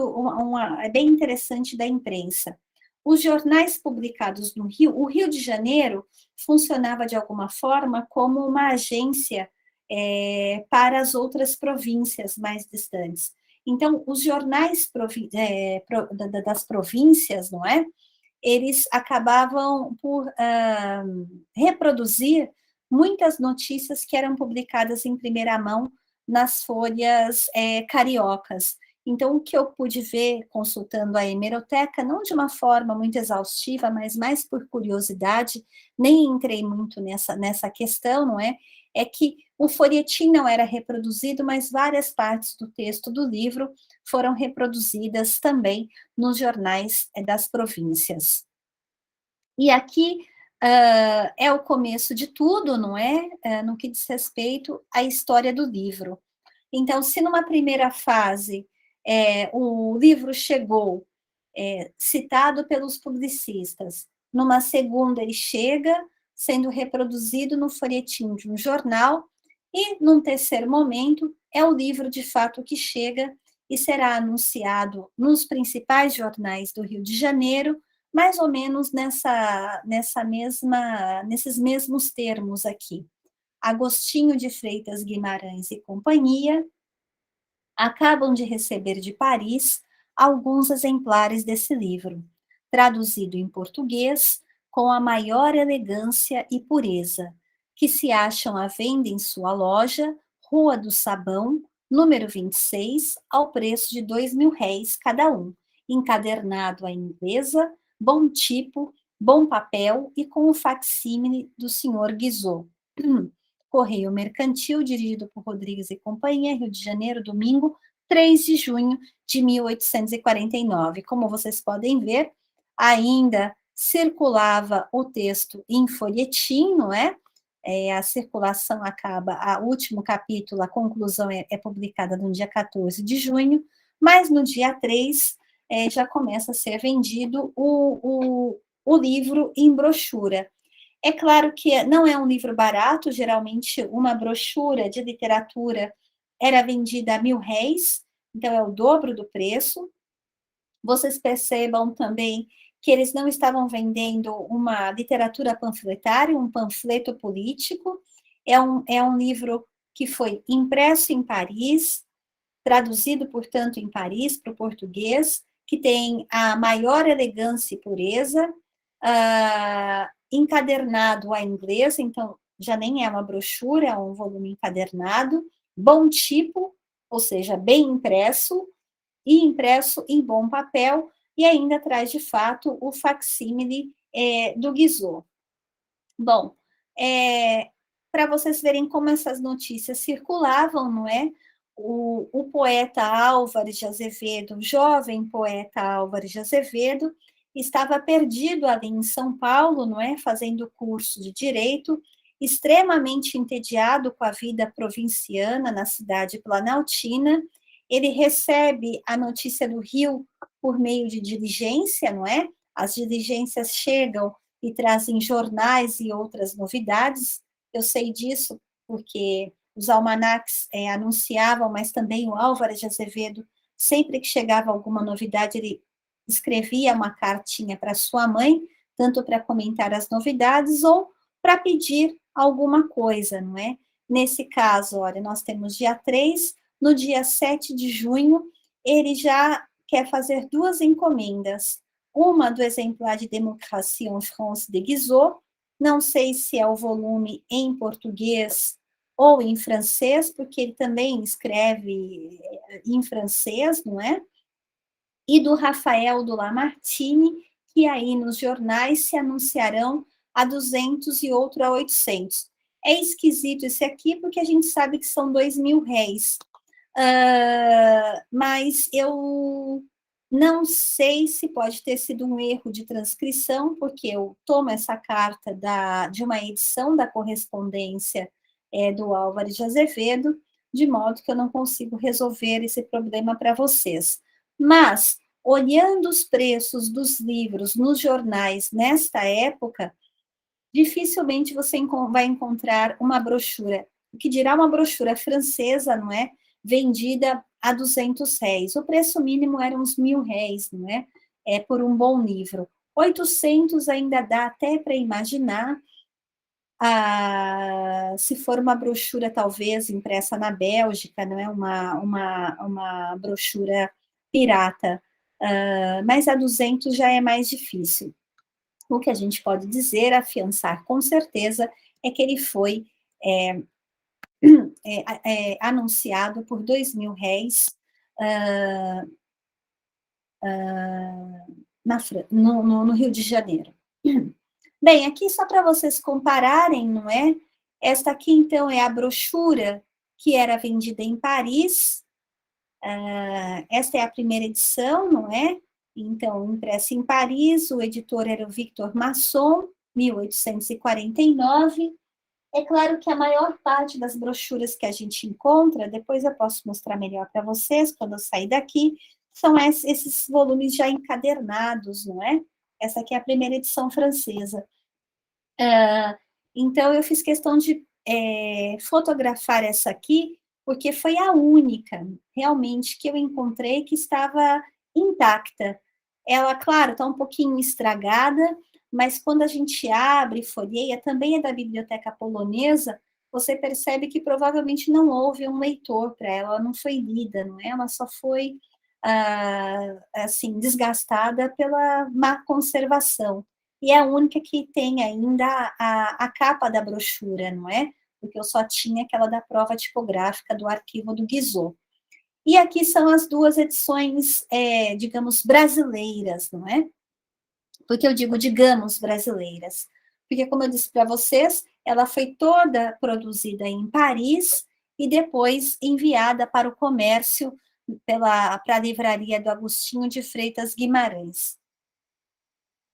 bem interessante da imprensa. Os jornais publicados no Rio, o Rio de Janeiro funcionava de alguma forma como uma agência para as outras províncias mais distantes. Então, os jornais das províncias, não é? Eles acabavam por reproduzir muitas notícias que eram publicadas em primeira mão nas folhas cariocas. Então, o que eu pude ver consultando a hemeroteca, não de uma forma muito exaustiva, mas mais por curiosidade, nem entrei muito nessa questão, não é? É que o folhetim não era reproduzido, mas várias partes do texto do livro foram reproduzidas também nos jornais das províncias. E aqui é o começo de tudo, não é? No que diz respeito à história do livro. Então, se numa primeira fase o livro chegou citado pelos publicistas, numa segunda ele chega sendo reproduzido no folhetim de um jornal, e num terceiro momento é o livro de fato que chega e será anunciado nos principais jornais do Rio de Janeiro, mais ou menos nesses mesmos termos aqui. Agostinho de Freitas Guimarães e companhia acabam de receber de Paris alguns exemplares desse livro, traduzido em português com a maior elegância e pureza, que se acham à venda em sua loja, Rua do Sabão, número 26, ao preço de R$ 2.000 cada um, encadernado à inglesa, bom tipo, bom papel e com o facsímile do Sr. Guizot. Correio Mercantil, dirigido por Rodrigues e Companhia, Rio de Janeiro, domingo, 3 de junho de 1849. Como vocês podem ver, ainda circulava o texto em folhetim, não é? A circulação acaba, o último capítulo, a conclusão é publicada no dia 14 de junho, mas no dia 3 já começa a ser vendido o livro em brochura. É claro que não é um livro barato, geralmente uma brochura de literatura era vendida a R$ 1.000, então é o dobro do preço. Vocês percebam também que eles não estavam vendendo uma literatura panfletária, um panfleto político, é um livro que foi impresso em Paris, traduzido, portanto, em Paris para o português, que tem a maior elegância e pureza, encadernado à inglesa, então já nem é uma brochura, é um volume encadernado, bom tipo, ou seja, bem impresso, e impresso em bom papel, e ainda traz, de fato, o facsímile do Guizot. Bom, para vocês verem como essas notícias circulavam, não é? O poeta Álvares de Azevedo, o jovem poeta Álvares de Azevedo, estava perdido ali em São Paulo, não é? Fazendo curso de Direito, extremamente entediado com a vida provinciana na cidade planaltina. Ele recebe a notícia do Rio por meio de diligência, não é? As diligências chegam e trazem jornais e outras novidades. Eu sei disso porque os almanacs anunciavam, mas também o Álvares de Azevedo, sempre que chegava alguma novidade, ele escrevia uma cartinha para sua mãe, tanto para comentar as novidades ou para pedir alguma coisa, não é? Nesse caso, olha, nós temos dia 3, no dia 7 de junho, ele já quer fazer 2 encomendas. Uma do exemplar de Démocratie en France de Guizot, não sei se é o volume em português ou em francês, porque ele também escreve em francês, não é? E do Rafael do Lamartine, que aí nos jornais se anunciarão a 200 e outro a 800. É esquisito esse aqui, porque a gente sabe que são 2.000 réis. Mas eu não sei se pode ter sido um erro de transcrição, porque eu tomo essa carta de uma edição da correspondência do Álvares de Azevedo, de modo que eu não consigo resolver esse problema para vocês. Mas, olhando os preços dos livros nos jornais nesta época, dificilmente você vai encontrar uma brochura, o que dirá uma brochura francesa, não é? Vendida a 200 réis. O preço mínimo era uns 1.000 réis, não é? Por um bom livro. 800 ainda dá até para imaginar, se for uma brochura, talvez, impressa na Bélgica, não é? Uma brochura pirata. Mas a 200 já é mais difícil. O que a gente pode dizer, afiançar com certeza, é que ele foi anunciado por 2.000 réis no Rio de Janeiro. Bem, aqui só para vocês compararem, não é? Esta aqui, então, é a brochura que era vendida em Paris. Esta é a primeira edição, não é? Então, impressa em Paris, o editor era o Victor Masson, 1849. É claro que a maior parte das brochuras que a gente encontra, depois eu posso mostrar melhor para vocês, quando eu sair daqui, são esses volumes já encadernados, não é? Essa aqui é a primeira edição francesa. Então, eu fiz questão de fotografar essa aqui, porque foi a única, realmente, que eu encontrei que estava intacta. Ela, claro, está um pouquinho estragada, mas quando a gente abre e folheia, também é da Biblioteca Polonesa, você percebe que provavelmente não houve um leitor para ela, ela não foi lida, não é? Ela só foi, assim, desgastada pela má conservação. E é a única que tem ainda a capa da brochura, não é? Porque eu só tinha aquela da prova tipográfica do arquivo do Guizot. E aqui são as 2 edições, digamos, brasileiras, não é? Porque eu digo, digamos, brasileiras. Porque, como eu disse para vocês, ela foi toda produzida em Paris e depois enviada para o comércio para a livraria do Agostinho de Freitas Guimarães.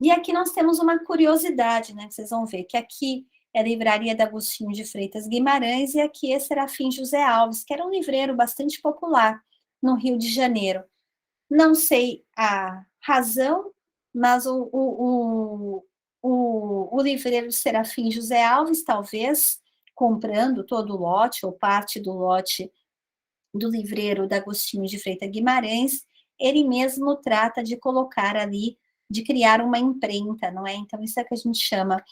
E aqui nós temos uma curiosidade, né? Vocês vão ver que aqui é a livraria do Agostinho de Freitas Guimarães e aqui é Serafim José Alves, que era um livreiro bastante popular no Rio de Janeiro. Não sei a razão, mas o livreiro Serafim José Alves, talvez, comprando todo o lote ou parte do lote do livreiro da Agostinho de Freitas Guimarães, ele mesmo trata de colocar ali, de criar uma imprenta, não é? Então, isso é que a gente chama,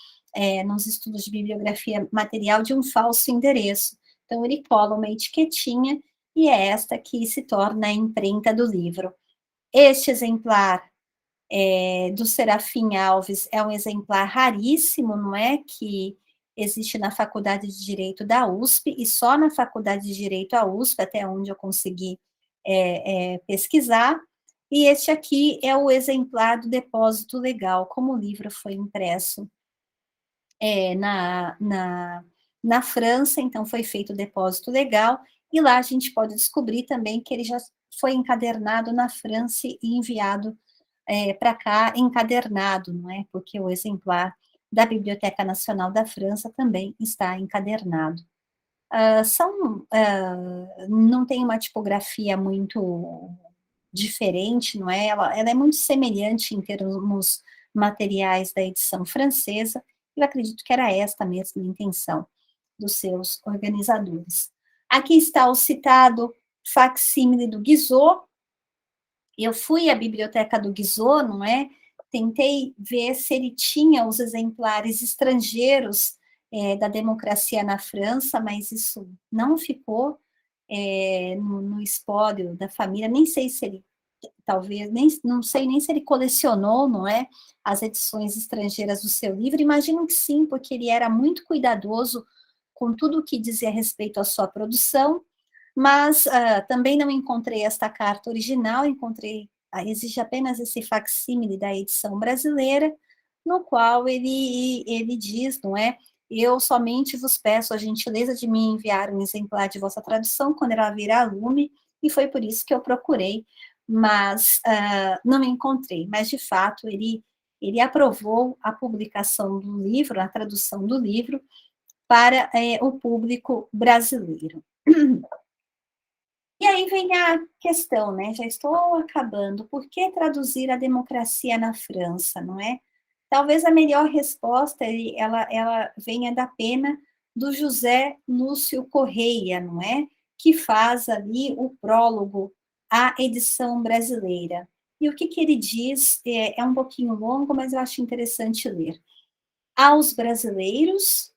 nos estudos de bibliografia material, de um falso endereço. Então, ele cola uma etiquetinha e é esta que se torna a imprenta do livro. Este exemplar do Serafim Alves é um exemplar raríssimo, não é? Que existe na Faculdade de Direito da USP, e só na Faculdade de Direito da USP, até onde eu consegui pesquisar, e este aqui é o exemplar do Depósito Legal, como o livro foi impresso na França, então foi feito o Depósito Legal, e lá a gente pode descobrir também que ele já foi encadernado na França e enviado para cá encadernado, não é? Porque o exemplar da Biblioteca Nacional da França também está encadernado. Não tem uma tipografia muito diferente, não é? Ela é muito semelhante em termos materiais da edição francesa, eu acredito que era esta mesma a intenção dos seus organizadores. Aqui está o citado facsímile do Guizot. Eu fui à biblioteca do Guizot, não é? Tentei ver se ele tinha os exemplares estrangeiros da democracia na França, mas isso não ficou no espólio da família. Nem sei se ele, talvez, não sei nem se ele colecionou, não é, as edições estrangeiras do seu livro. Imagino que sim, porque ele era muito cuidadoso com tudo o que dizia respeito à sua produção, mas também não encontrei esta carta original, existe apenas esse facsímile da edição brasileira, no qual ele diz, não é, eu somente vos peço a gentileza de me enviar um exemplar de vossa tradução quando ela vir a lume, e foi por isso que eu procurei, mas não encontrei. Mas, de fato, ele aprovou a publicação do livro, a tradução do livro, para o público brasileiro. E aí vem a questão, né? Já estou acabando. Por que traduzir a democracia na França, não é? Talvez a melhor resposta ela venha da pena do José Lúcio Correia, não é? Que faz ali o prólogo à edição brasileira. E o que ele diz é um pouquinho longo, mas eu acho interessante ler. Aos brasileiros,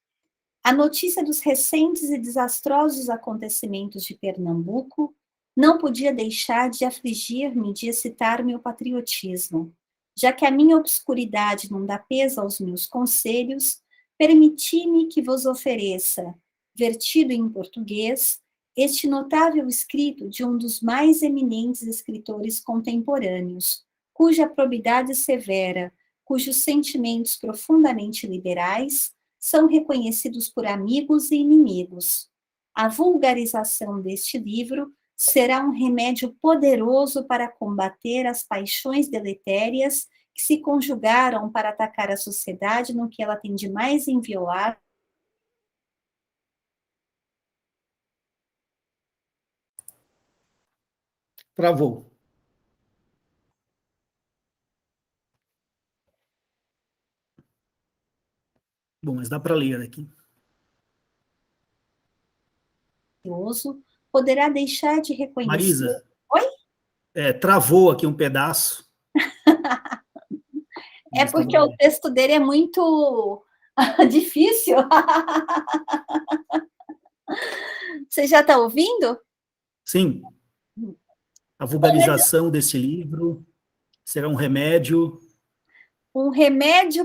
a notícia dos recentes e desastrosos acontecimentos de Pernambuco não podia deixar de afligir-me, de excitar meu patriotismo. Já que a minha obscuridade não dá peso aos meus conselhos, permiti-me que vos ofereça, vertido em português, este notável escrito de um dos mais eminentes escritores contemporâneos, cuja probidade severa, cujos sentimentos profundamente liberais são reconhecidos por amigos e inimigos. A vulgarização deste livro será um remédio poderoso para combater as paixões deletérias que se conjugaram para atacar a sociedade no que ela tem de mais inviolável. Travou. Bom, mas dá para ler aqui. Poderá deixar de reconhecer... Marisa? Oi? Travou aqui um pedaço. É porque o texto dele é muito difícil. Você já está ouvindo? Sim. A vulgarização desse livro será um remédio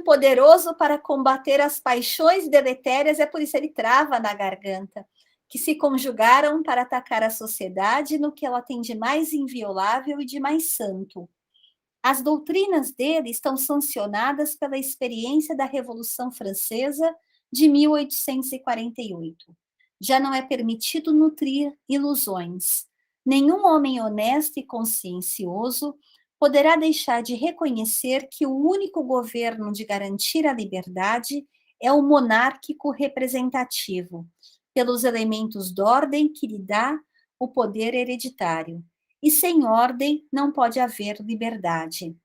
poderoso para combater as paixões deletérias, é por isso ele trava na garganta, que se conjugaram para atacar a sociedade no que ela tem de mais inviolável e de mais santo. As doutrinas dele estão sancionadas pela experiência da Revolução Francesa de 1848. Já não é permitido nutrir ilusões. Nenhum homem honesto e consciencioso poderá deixar de reconhecer que o único governo de garantir a liberdade é o monárquico representativo, pelos elementos de ordem que lhe dá o poder hereditário. E sem ordem não pode haver liberdade.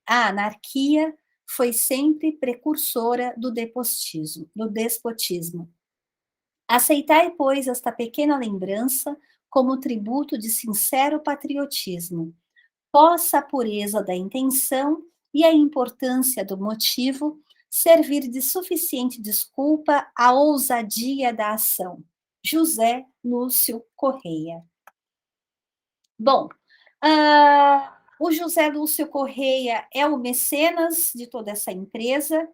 A anarquia foi sempre precursora do despotismo. Aceitai, pois, esta pequena lembrança como tributo de sincero patriotismo. Possa a pureza da intenção e a importância do motivo servir de suficiente desculpa à ousadia da ação. José Lúcio Correia. Bom, o José Lúcio Correia é o mecenas de toda essa empresa,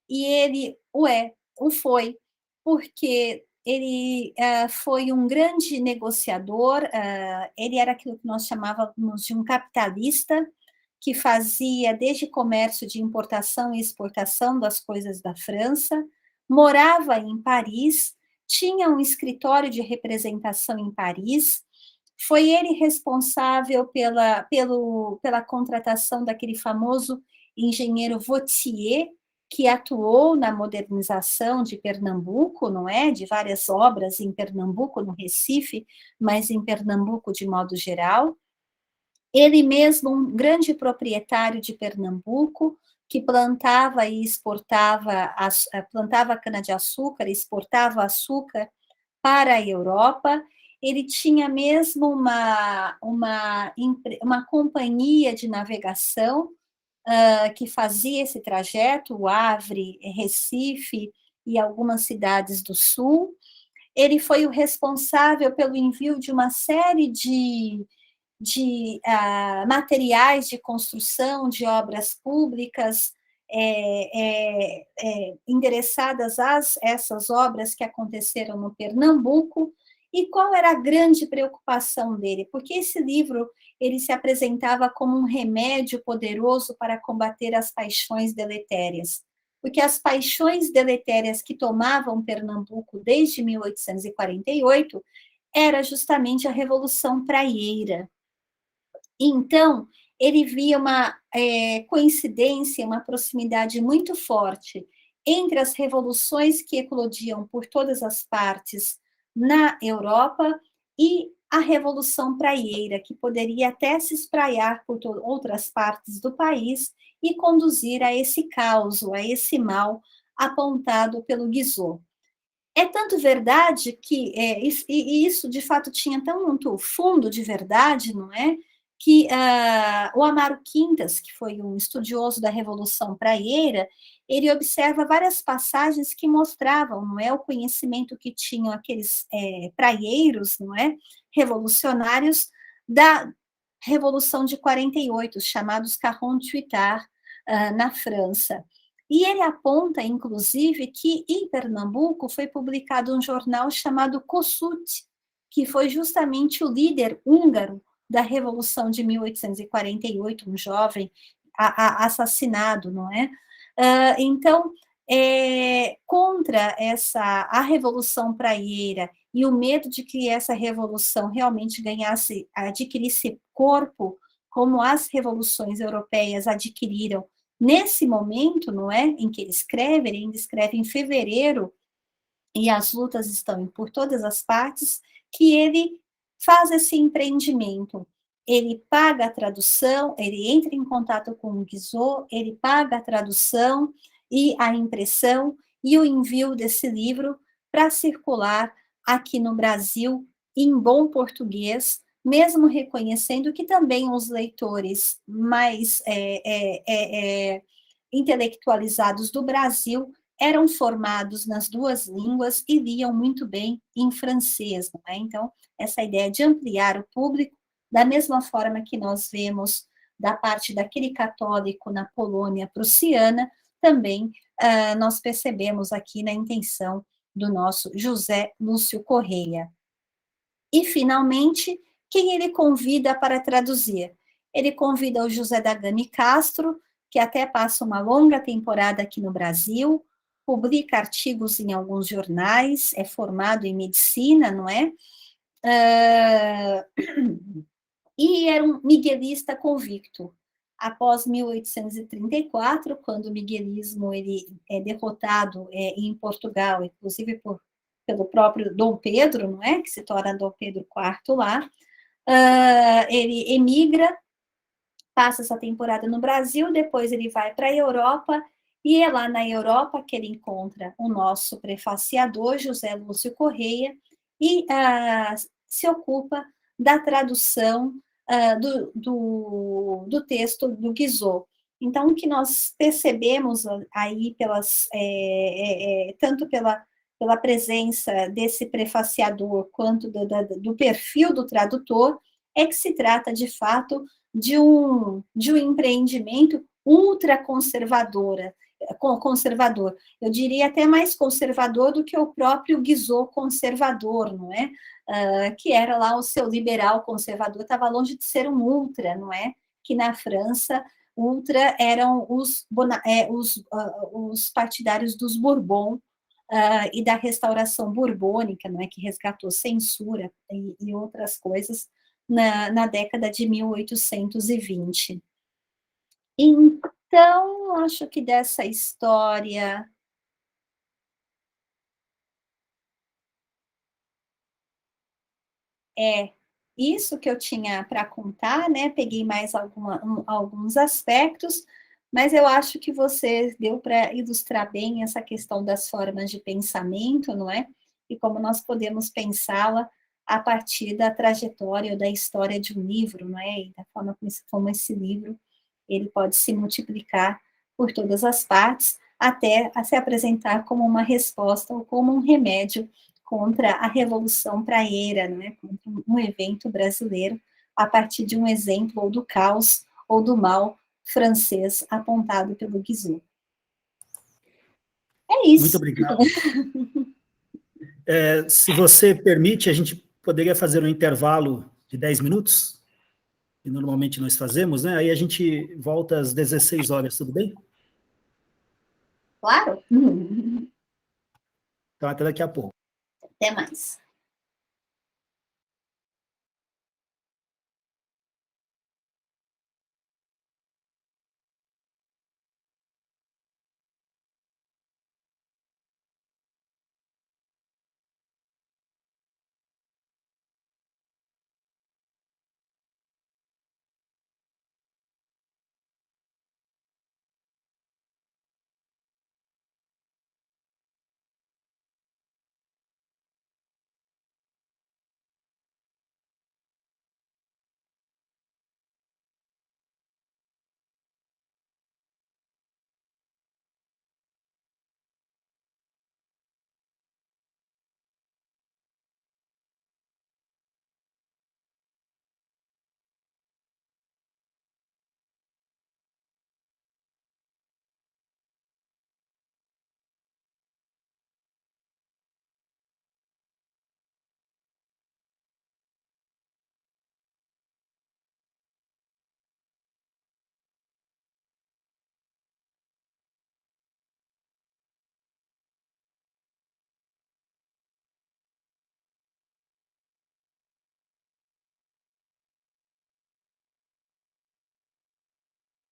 e ele foi, porque ele foi um grande negociador, ele era aquilo que nós chamávamos de um capitalista, que fazia desde comércio de importação e exportação das coisas da França, morava em Paris, tinha um escritório de representação em Paris. Foi ele responsável pela contratação daquele famoso engenheiro Vautier, que atuou na modernização de Pernambuco, não é? De várias obras em Pernambuco, no Recife, mas em Pernambuco de modo geral. Ele mesmo, um grande proprietário de Pernambuco, que plantava e exportava, plantava cana-de-açúcar, exportava açúcar para a Europa. Ele tinha mesmo uma companhia de navegação que fazia esse trajeto, o Havre, Recife, e algumas cidades do sul. Ele foi o responsável pelo envio de uma série de materiais de construção de obras públicas endereçadas a essas obras que aconteceram no Pernambuco. E qual era a grande preocupação dele? Porque esse livro ele se apresentava como um remédio poderoso para combater as paixões deletérias. Porque as paixões deletérias que tomavam Pernambuco desde 1848 era justamente a Revolução Praieira. Então, ele via uma coincidência, uma proximidade muito forte entre as revoluções que eclodiam por todas as partes na Europa e a Revolução Praieira, que poderia até se espraiar por outras partes do país e conduzir a esse caos, a esse mal apontado pelo Guizot. É tanto verdade que, isso de fato tinha tanto fundo de verdade, não é? Que o Amaro Quintas, que foi um estudioso da Revolução Praieira, ele observa várias passagens que mostravam, não é, o conhecimento que tinham aqueles praieiros, não é, revolucionários da Revolução de 48, chamados Carron Tuitard, na França. E ele aponta, inclusive, que em Pernambuco foi publicado um jornal chamado Kossuth, que foi justamente o líder húngaro da Revolução de 1848, um jovem assassinado, não é? Então, contra a Revolução Praieira e o medo de que essa revolução realmente adquirisse corpo, como as revoluções europeias adquiriram nesse momento, não é, em que ele ainda escreve em fevereiro, e as lutas estão por todas as partes, que ele faz esse empreendimento. Ele paga a tradução, ele entra em contato com o Guizot, ele paga a tradução e a impressão e o envio desse livro para circular aqui no Brasil em bom português, mesmo reconhecendo que também os leitores mais intelectualizados do Brasil eram formados nas duas línguas e liam muito bem em francês, não é? Então, essa ideia de ampliar o público, da mesma forma que nós vemos da parte daquele católico na Polônia prussiana, também nós percebemos aqui na intenção do nosso José Lúcio Correia. E, finalmente, quem ele convida para traduzir? Ele convida o José da Gama Castro, que até passa uma longa temporada aqui no Brasil, publica artigos em alguns jornais, é formado em medicina, não é? E era um miguelista convicto. Após 1834, quando o miguelismo ele é derrotado em Portugal, inclusive pelo próprio Dom Pedro, não é? Que se torna Dom Pedro IV lá, ele emigra, passa essa temporada no Brasil, depois ele vai para a Europa, e é lá na Europa que ele encontra o nosso prefaciador, José Lúcio Correia, e se ocupa da tradução do texto do Guizot. Então, o que nós percebemos aí, tanto pela presença desse prefaciador, quanto do perfil do tradutor, é que se trata, de fato, de um empreendimento ultraconservador. Eu diria até mais conservador do que o próprio Guizot conservador, não é? Que era lá o seu liberal conservador, estava longe de ser um ultra, não é? Que na França, ultra eram os partidários dos Bourbon, e da restauração borbônica, não é? Que resgatou censura e outras coisas na década de 1820. Então, acho que dessa história isso que eu tinha para contar, né? Peguei mais alguns aspectos, mas eu acho que você deu para ilustrar bem essa questão das formas de pensamento, não é? E como nós podemos pensá-la a partir da trajetória ou da história de um livro, não é? E da forma como esse livro ele pode se multiplicar por todas as partes, até a se apresentar como uma resposta ou como um remédio contra a Revolução Praieira, né, contra um evento brasileiro, a partir de um exemplo ou do caos ou do mal francês apontado pelo Guizot. É Muito isso. obrigado. Se você permite, a gente poderia fazer um intervalo de 10 minutos, que normalmente nós fazemos, né? Aí a gente volta às 16 horas, tudo bem? Claro. Então, até daqui a pouco. Até mais.